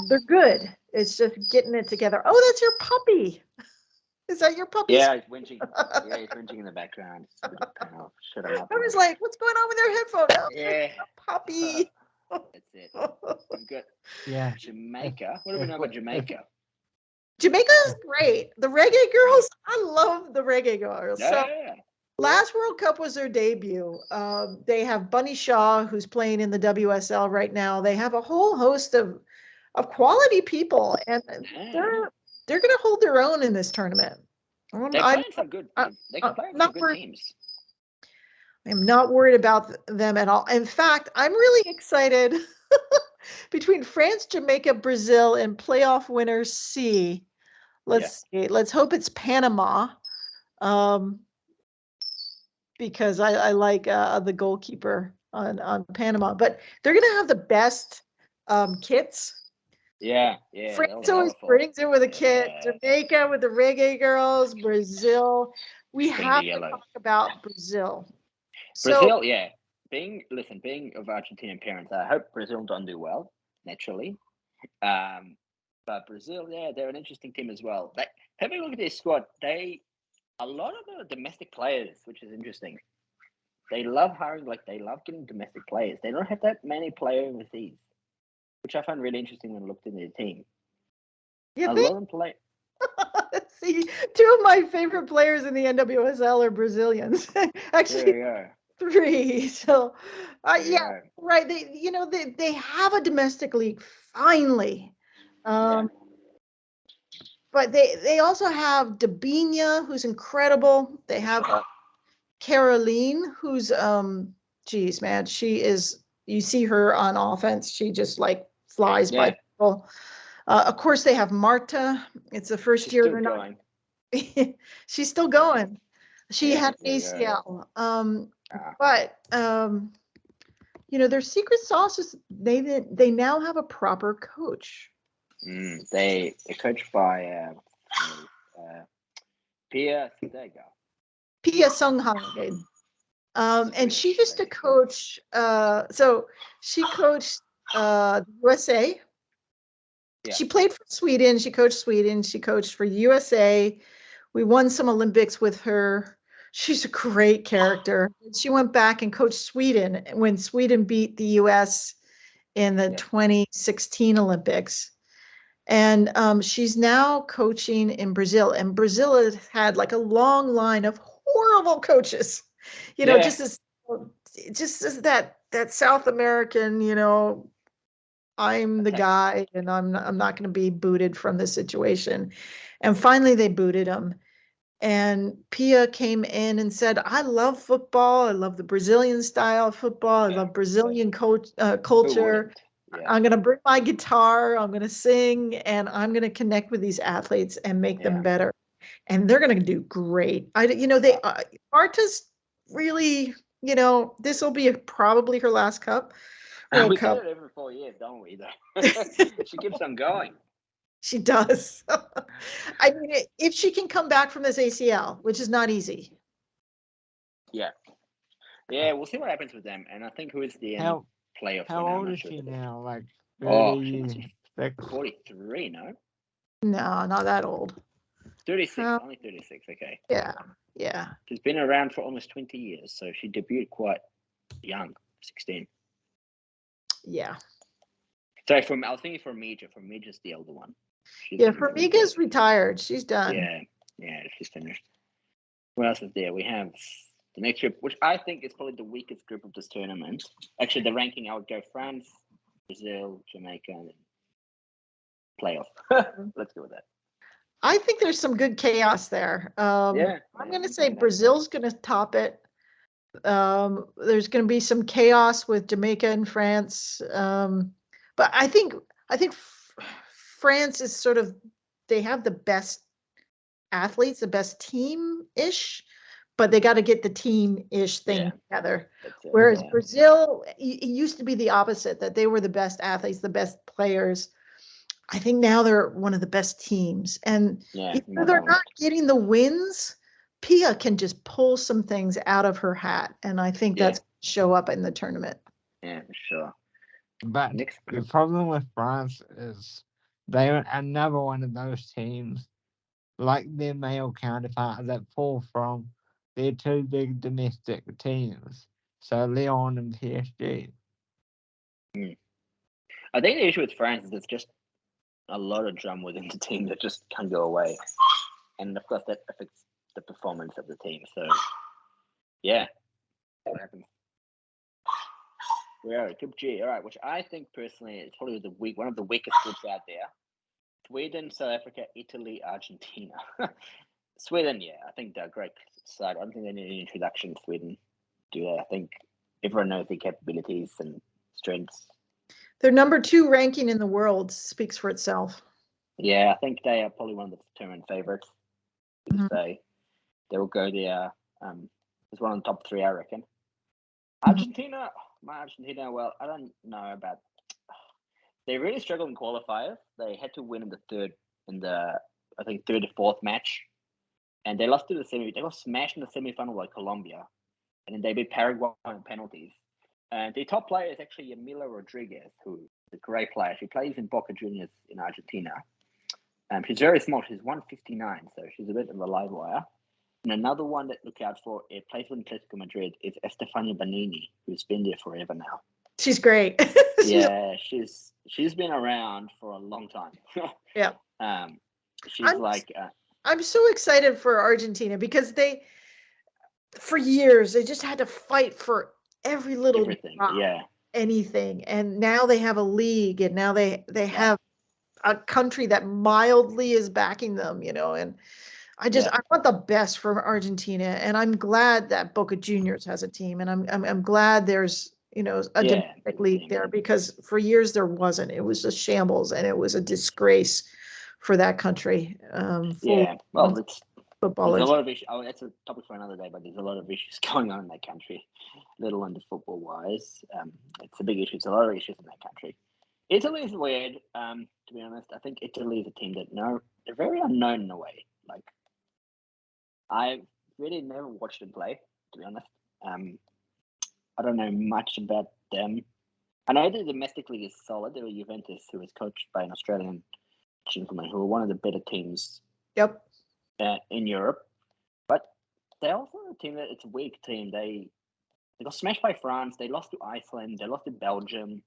they're good. it's just getting it together. Oh, that's your puppy. Is that your puppy? Yeah, he's whinging. Yeah, he's whinging in the background. Shut him up. I was like, what's going on with your headphone? Oh, Yeah. puppy. That's it. We've got Yeah. Jamaica. What do we know about Jamaica? Jamaica is great. The Reggae Girls, I love the Reggae Girls. So Yeah. last World Cup was their debut. They have Bunny Shaw, who's playing in the WSL right now. They have a whole host of quality people, and they're going to hold their own in this tournament. They're playing some good. They're playing some good teams. I'm not worried about them at all. In fact, I'm really excited between France, Jamaica, Brazil, and playoff winner C. Let's see. Let's hope it's Panama, because I like the goalkeeper on Panama. But they're going to have the best kits. Yeah. France always brings it with a kit. Jamaica with the Reggae Girls, Brazil. We have to talk about Brazil. Brazil, yeah. Being of Argentinian parents, I hope Brazil don't do well, naturally. But Brazil, yeah, they're an interesting team as well. Have a look at their squad. A lot of them are domestic players, which is interesting. They love hiring, they love getting domestic players. They don't have that many players overseas, which I find really interesting when I looked at their team. A lot of them play. See, two of my favorite players in the NWSL are Brazilians. Actually, three. So, yeah, right. They have a domestic league finally. But they also have Dabinia, who's incredible. They have Caroline, who's geez, man, she is. You see her on offense, she just flies by people. Of course, they have Marta. It's the first year they're not. She's still going. She had ACL. But their secret sauce is they now have a proper coach. They're coached by Pia Sunghagen. And she used to coach. So she coached USA. Yeah. She played for Sweden. She coached Sweden. She coached for USA. We won some Olympics with her. She's a great character. She went back and coached Sweden when Sweden beat the US in the 2016 Olympics. And she's now coaching in Brazil. And Brazil has had a long line of horrible coaches. Just as that South American, I'm the guy and I'm not going to be booted from this situation. And finally they booted him. And Pia came in and said, I love football. I love the Brazilian style of football. I love Brazilian culture. I'm going to bring my guitar. I'm going to sing and I'm going to connect with these athletes and make them better. And they're going to do great. Marta's really, this will be probably her last World Cup. We say it every 4 years, don't we? She keeps on going. She does. I mean, if she can come back from this ACL, which is not easy. Yeah, we'll see what happens with them. And I think who is the playoff? How old is she now? 30, 43, no? No, not that old. 36, only 36, okay. Yeah. She's been around for almost 20 years, so she debuted quite young, 16. Yeah. Sorry, I was thinking Formiga's the older one. Formiga's retired. She's done. Yeah, she's finished. What else is there? We have the next group, which I think is probably the weakest group of this tournament. Actually, the ranking, I would go France, Brazil, Jamaica, and then playoff. Let's go with that. I think there's some good chaos there. I'm going to say Brazil's going to top it. There's going to be some chaos with Jamaica and France. But I think France is they have the best athletes, the best team-ish, but they got to get the team-ish thing together. Whereas Brazil, it used to be the opposite, that they were the best athletes, the best players. I think now they're one of the best teams. And if they're not getting the wins, Pia can just pull some things out of her hat. And I think that's show up in the tournament. Yeah, for sure. But the problem with France is They're another one of those teams, like their male counterparts, that fall from their two big domestic teams, so Lyon and PSG. I think the issue with France is there's just a lot of drum within the team that just can't go away, and of course that affects the performance of the team. So, yeah, what happens? We are at Group G, all right, which I think personally is probably one of the weakest groups out there. Sweden, South Africa, Italy, Argentina. Sweden, yeah, I think they're a great side. I don't think they need an introduction. Sweden, do they? I think everyone knows their capabilities and strengths. Their number 2 ranking in the world speaks for itself. Yeah, I think they are probably one of the tournament favorites. Mhm. Say they will go there. It's one of the top 3, I reckon. Argentina, well, I don't know about. They really struggled in qualifiers. They had to win in the third or fourth match, and they lost to the semi. They got smashed in the semi-final by Colombia, and then they beat Paraguay on penalties. And the top player is actually Yamila Rodriguez, who is a great player. She plays in Boca Juniors in Argentina. She's very small. She's 159, so she's a bit of a live wire. And another one that look out for, it plays for Atletico Madrid, is Estefania Banini, who's been there forever now. She's great. Yeah, she's been around for a long time. Yeah. She's I'm so excited for Argentina because for years they just had to fight for every little everything. drop, Yeah, anything, and now they have a league, and now they have a country that mildly is backing them, and I want the best for Argentina, and I'm glad that Boca Juniors has a team, and I'm glad there's a domestic league there, because for years there wasn't. It was a shambles, and it was a disgrace for that country. Well, footballers. There's a lot of issues. Oh, that's a topic for another day, but there's a lot of issues going on in that country, let alone the football wise. It's a big issue. There's a lot of issues in that country. Italy is weird, to be honest. I think Italy is a team that they're very unknown in a way. Like, I've really never watched them play, to be honest. I don't know much about them. I know the domestic league is solid. There were Juventus, who was coached by an Australian gentleman, who were one of the better teams. Yep. In Europe, but they're also a team that it's a weak team. They got smashed by France. They lost to Iceland. They lost to Belgium.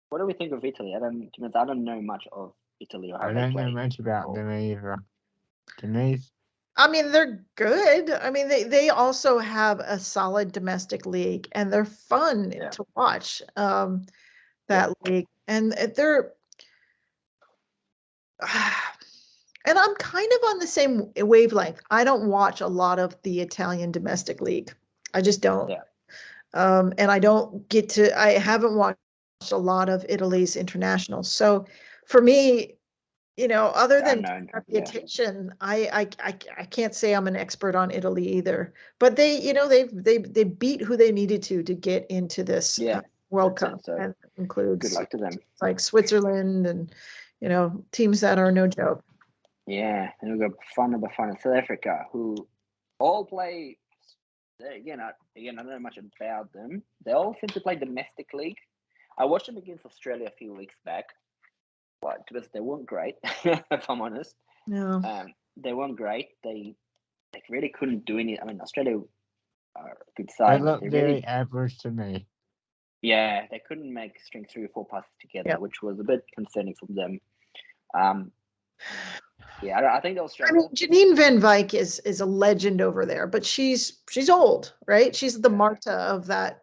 What do we think of Italy? I don't know much of Italy or how I they don't play. know much about them either. Denise? I mean, they're good. I mean, they also have a solid domestic league, and they're fun to watch. That league, and they're. And I'm kind of on the same wavelength. I don't watch a lot of the Italian domestic league. I just don't. Yeah. And I haven't watched a lot of Italy's international. So for me, other than reputation, I can't say I'm an expert on Italy either. But they beat who they needed to get into this World Cup, so and that includes good luck to them. like Switzerland and teams that are no joke. Yeah, and we've got fun South Africa, who all play. Again, I don't know much about them. They all seem to play domestic league. I watched them against Australia a few weeks back. But they weren't great, if I'm honest. No. They weren't great. They really couldn't do any. I mean, Australia are a good side. They look very average to me. Yeah, they couldn't string 3 or 4 passes together, which was a bit concerning for them. I think they'll struggle. I mean, Janine Van Wyk is a legend over there, but she's old, right? She's the Marta of that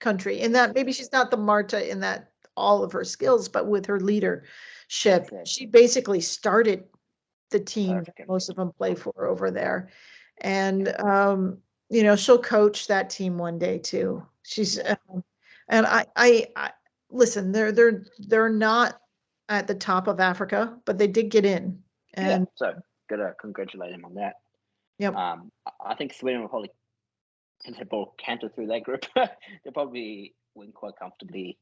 country, and that maybe she's not the Marta in that all of her skills, but with her leadership, she basically started the team that most of them play for over there, and she'll coach that team one day too. She's and I listen. They're not at the top of Africa, but they did get in. And so gotta congratulate him on that. Yep. I think Sweden will probably canter through that group. They'll probably win quite comfortably,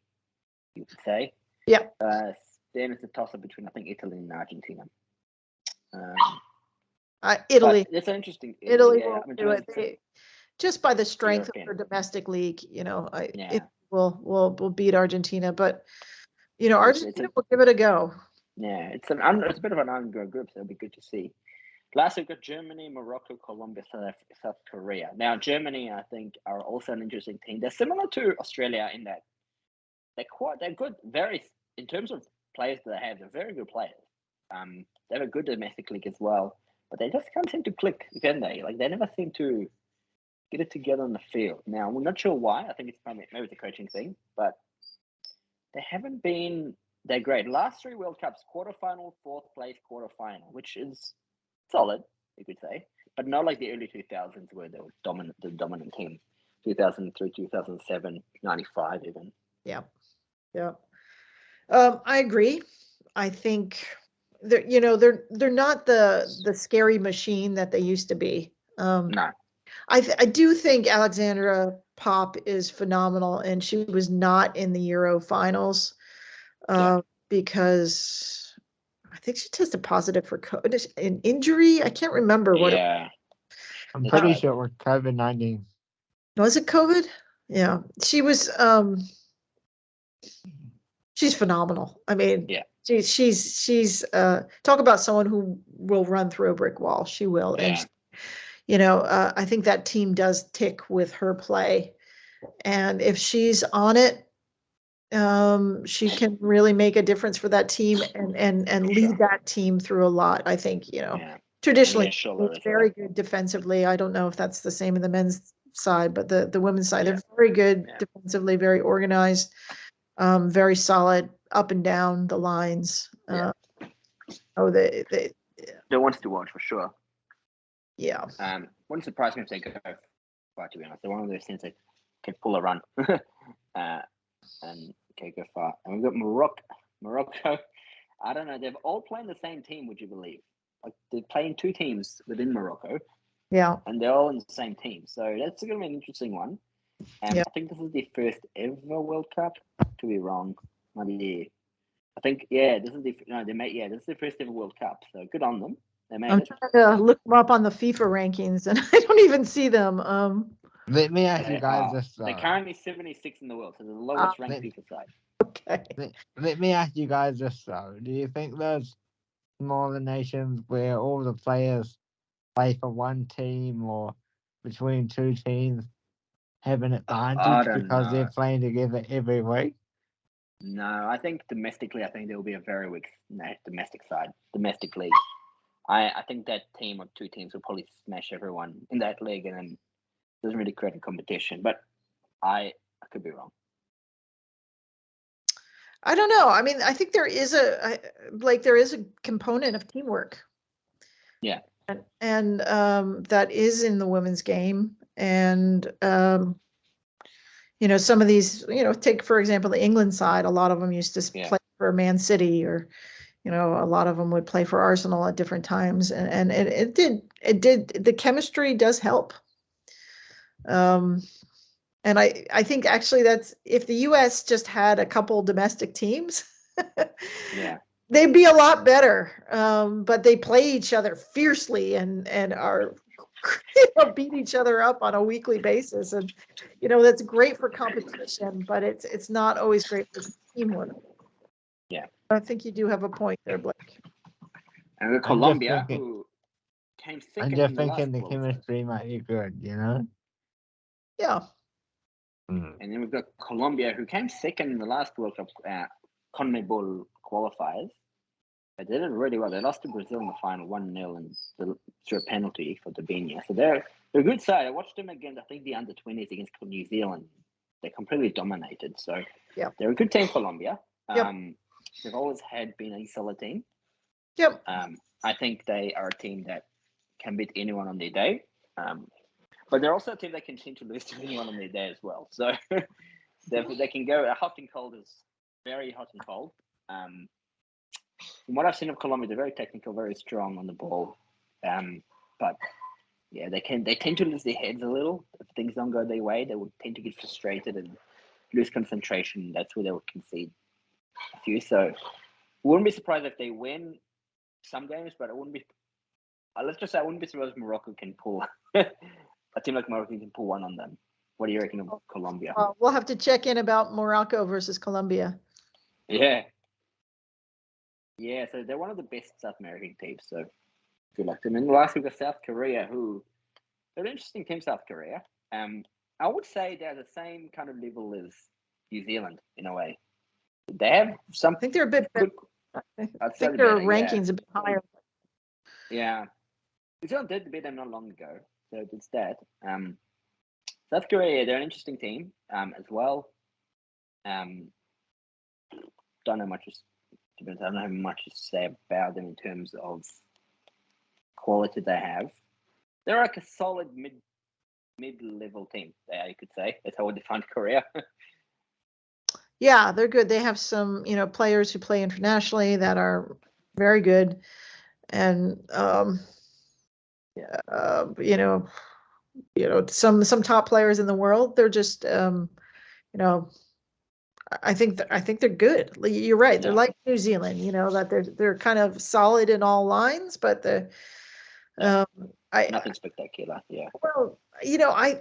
you could say. Yeah. Then it's a toss-up between, I think, Italy and Argentina. Italy. It's interesting. Italy will do it. Just by the strength of their domestic league, will beat Argentina. But Argentina will give it a go. Yeah, it's a bit of an unknown group, so it'll be good to see. Last, we've got Germany, Morocco, Colombia, South Korea. Now, Germany, I think, are also an interesting team. They're similar to Australia in that they're good. In terms of players that they have, they're very good players. They have a good domestic league as well, but they just can't seem to click, can they? Like they never seem to get it together on the field. Now, we're not sure why. I think it's maybe it's a coaching thing, but they haven't been that great. Last 3 World Cups, quarterfinal, 4th place, quarterfinal, which is solid, you could say, but not like the early 2000s where they were the dominant team. 2003, 2007, 95 even. Yeah. I agree. I think they're not the scary machine that they used to be. No. I do think Alexandra Pop is phenomenal, and she was not in the Euro finals because I think she tested positive for an injury. I can't remember what. I'm pretty sure it was COVID-19. Was it COVID? Yeah, she was. She's phenomenal. I mean, she's talk about someone who will run through a brick wall. She will, and I think that team does tick with her play, and if she's on it, she can really make a difference for that team and lead that team through a lot. I think traditionally it's very good defensively. I don't know if that's the same in the men's side, but the women's side, they're very good defensively, very organized. Very solid up and down the lines. They want to watch for sure. Yeah. Wouldn't surprise me if they go far, to be honest. They're one of those teams that can pull a run and can go far. And we've got Morocco. I don't know. They've all playing the same team, would you believe? Like they're playing 2 teams within Morocco. Yeah. And they're all in the same team. So that's going to be an interesting one. I think this is the first ever World Cup. To be wrong, maybe. I think this is this is the first ever World Cup. So good on them. They made it. I'm trying to look them up on the FIFA rankings, and I don't even see them. Let me ask you guys this. They're currently 76 in the world, so they're the lowest ranked FIFA side. Okay. Let me ask you guys this though. Do you think there's smaller nations where all the players play for one team or between 2 teams have an advantage because they're playing together every week? No, I think domestically, there will be a very weak domestic side, domestic league. I think that team or 2 teams will probably smash everyone in that league, and then doesn't really create a competition. But I could be wrong. I don't know. I mean, I think there is a component of teamwork. Yeah. And that is in the women's game. And some of these, take for example the England side. A lot of them used to play for Man City, or a lot of them would play for Arsenal at different times, and it did the chemistry does help. And I think actually that's if the U.S. just had a couple domestic teams, they'd be a lot better. But they play each other fiercely and are beat each other up on a weekly basis, and that's great for competition, but it's not always great for teamwork. Yeah, I think you do have a point there, Blake. And with Colombia, who came second. I'm just thinking the chemistry might be good, Yeah. And then we've got Colombia, who came second in the last World Cup CONMEBOL qualifiers. They did it really well. They lost to Brazil in the final 1-0 and through a penalty for Dabinia. So they're a good side. I watched them against, I think, the under-20s against New Zealand. They completely dominated. So they're a good team, Colombia. They've always been a solid team. Yep. I think they are a team that can beat anyone on their day. But they're also a team that can seem to lose to anyone on their day as well. So they can go hot and cold, is very hot and cold. From what I've seen of Colombia, they're very technical, very strong on the ball. But yeah, they tend to lose their heads a little. If things don't go their way, they would tend to get frustrated and lose concentration. That's where they would concede a few. So wouldn't be surprised if they win some games, but it wouldn't be. Let's just say I wouldn't be surprised if Morocco can pull a team like Morocco can pull one on them. What do you reckon of Colombia? We'll have to check in about Morocco versus Colombia. Yeah. Yeah, so they're one of the best South American teams, so good luck to them. And last we've got South Korea, who they're an interesting team, South Korea. I would say they're the same kind of level as New Zealand in a way. They have some I think they're a bit better. good. I I'd say think their better, yeah. rankings a bit higher. Yeah. New Zealand did beat them not long ago, so it's that. South Korea, they're an interesting team as well. Don't know much. To be honest, I don't have much to say about them in terms of quality they have. They're like a solid mid-level team. You could say that's how I would define Korea. Yeah, they're good. They have some, players who play internationally that are very good, and some top players in the world. They're just, I think they're good. You're right. They're Yeah. like New Zealand, that they're kind of solid in all lines, but Nothing spectacular. Yeah. well, I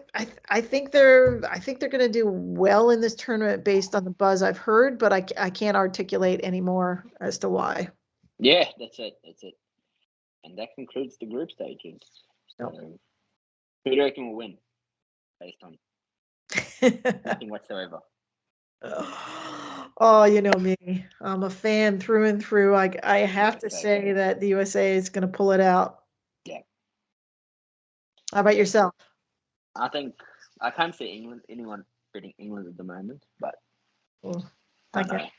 think they're going to do well in this tournament based on the buzz I've heard, but I can't articulate any more as to why. Yeah, that's it. And that concludes the group stages. So, who do you reckon will win? Based on nothing whatsoever. Oh, you know me. I'm a fan through and through. I have to USA. say that the USA is going to pull it out. Yeah. How about yourself? I think I can't see anyone beating England at the moment, but I don't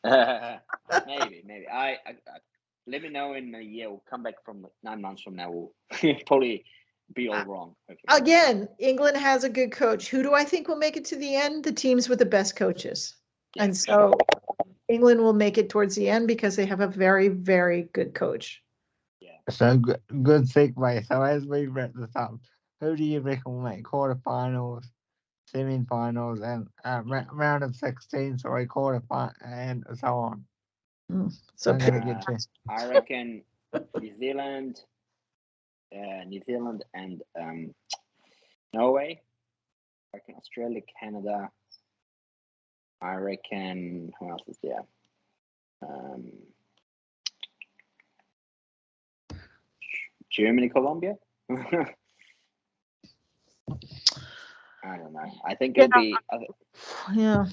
know. maybe. I let me know in a year. We'll come back from 9 months from now. We'll probably be all wrong. Hopefully. Again, England has a good coach. Who do I think will make it to the end? The teams with the best coaches. Yeah, And so England will make it towards the end because they have a very, very good coach. Yeah. So good segue. So as we wrap this up, who do you reckon will make quarterfinals, semi-finals, and round of 16, sorry, quarterfinal, and so on? So I'm gonna get you. I reckon New Zealand and Norway. I reckon Australia, Canada. I reckon who else is there? Germany, Colombia. I don't know. I think it'll be. Yeah.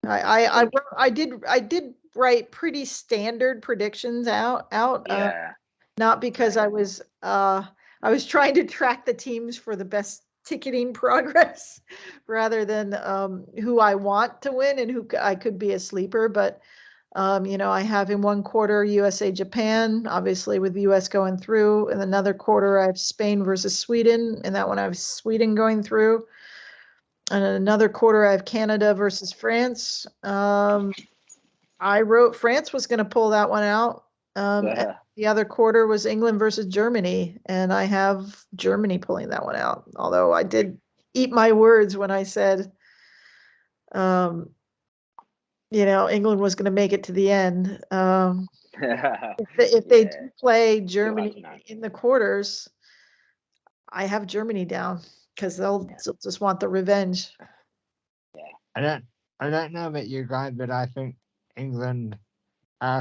I did write pretty standard predictions out. Yeah. Not because I was trying to track the teams for the best ticketing progress rather than who I want to win and who I could be a sleeper. But I have in one quarter USA Japan, obviously with the US going through. In another quarter, I have Spain versus Sweden. In that one, I have Sweden going through. And in another quarter, I have Canada versus France. I wrote France was going to pull that one out. And the other quarter was England versus Germany, and I have Germany pulling that one out. Although I did eat my words when I said, England was going to make it to the end. If they do play Germany in the quarters, I have Germany down because they'll just want the revenge. Yeah. I don't know about you guys, but I think England.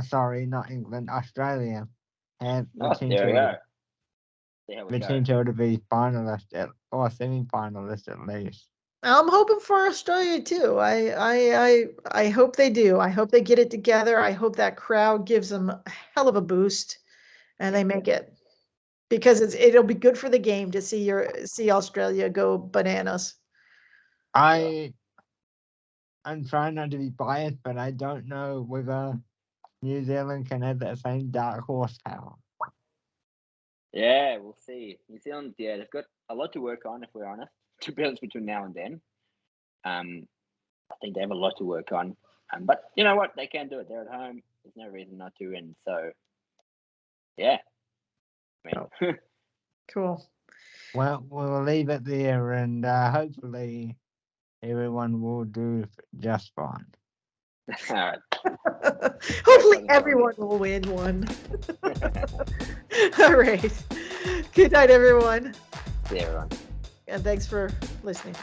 Sorry, not England. Australia have there we go. potential to be finalist or semi-finalist at least. I'm hoping for Australia too. I hope they do. I hope they get it together. I hope that crowd gives them a hell of a boost, and they make it because it'll be good for the game to see Australia go bananas. I'm trying not to be biased, but I don't know whether New Zealand can have that same dark horse power. Yeah, we'll see. New Zealand, they've got a lot to work on, if we're honest, to be honest, between now and then. I think they have a lot to work on. But you know what? They can do it. They're at home. There's no reason not to. And so, yeah. Cool. Well, we'll leave it there, and hopefully everyone will do just fine. All right. Hopefully everyone will win one. All right. Good night, everyone. See everyone. And thanks for listening.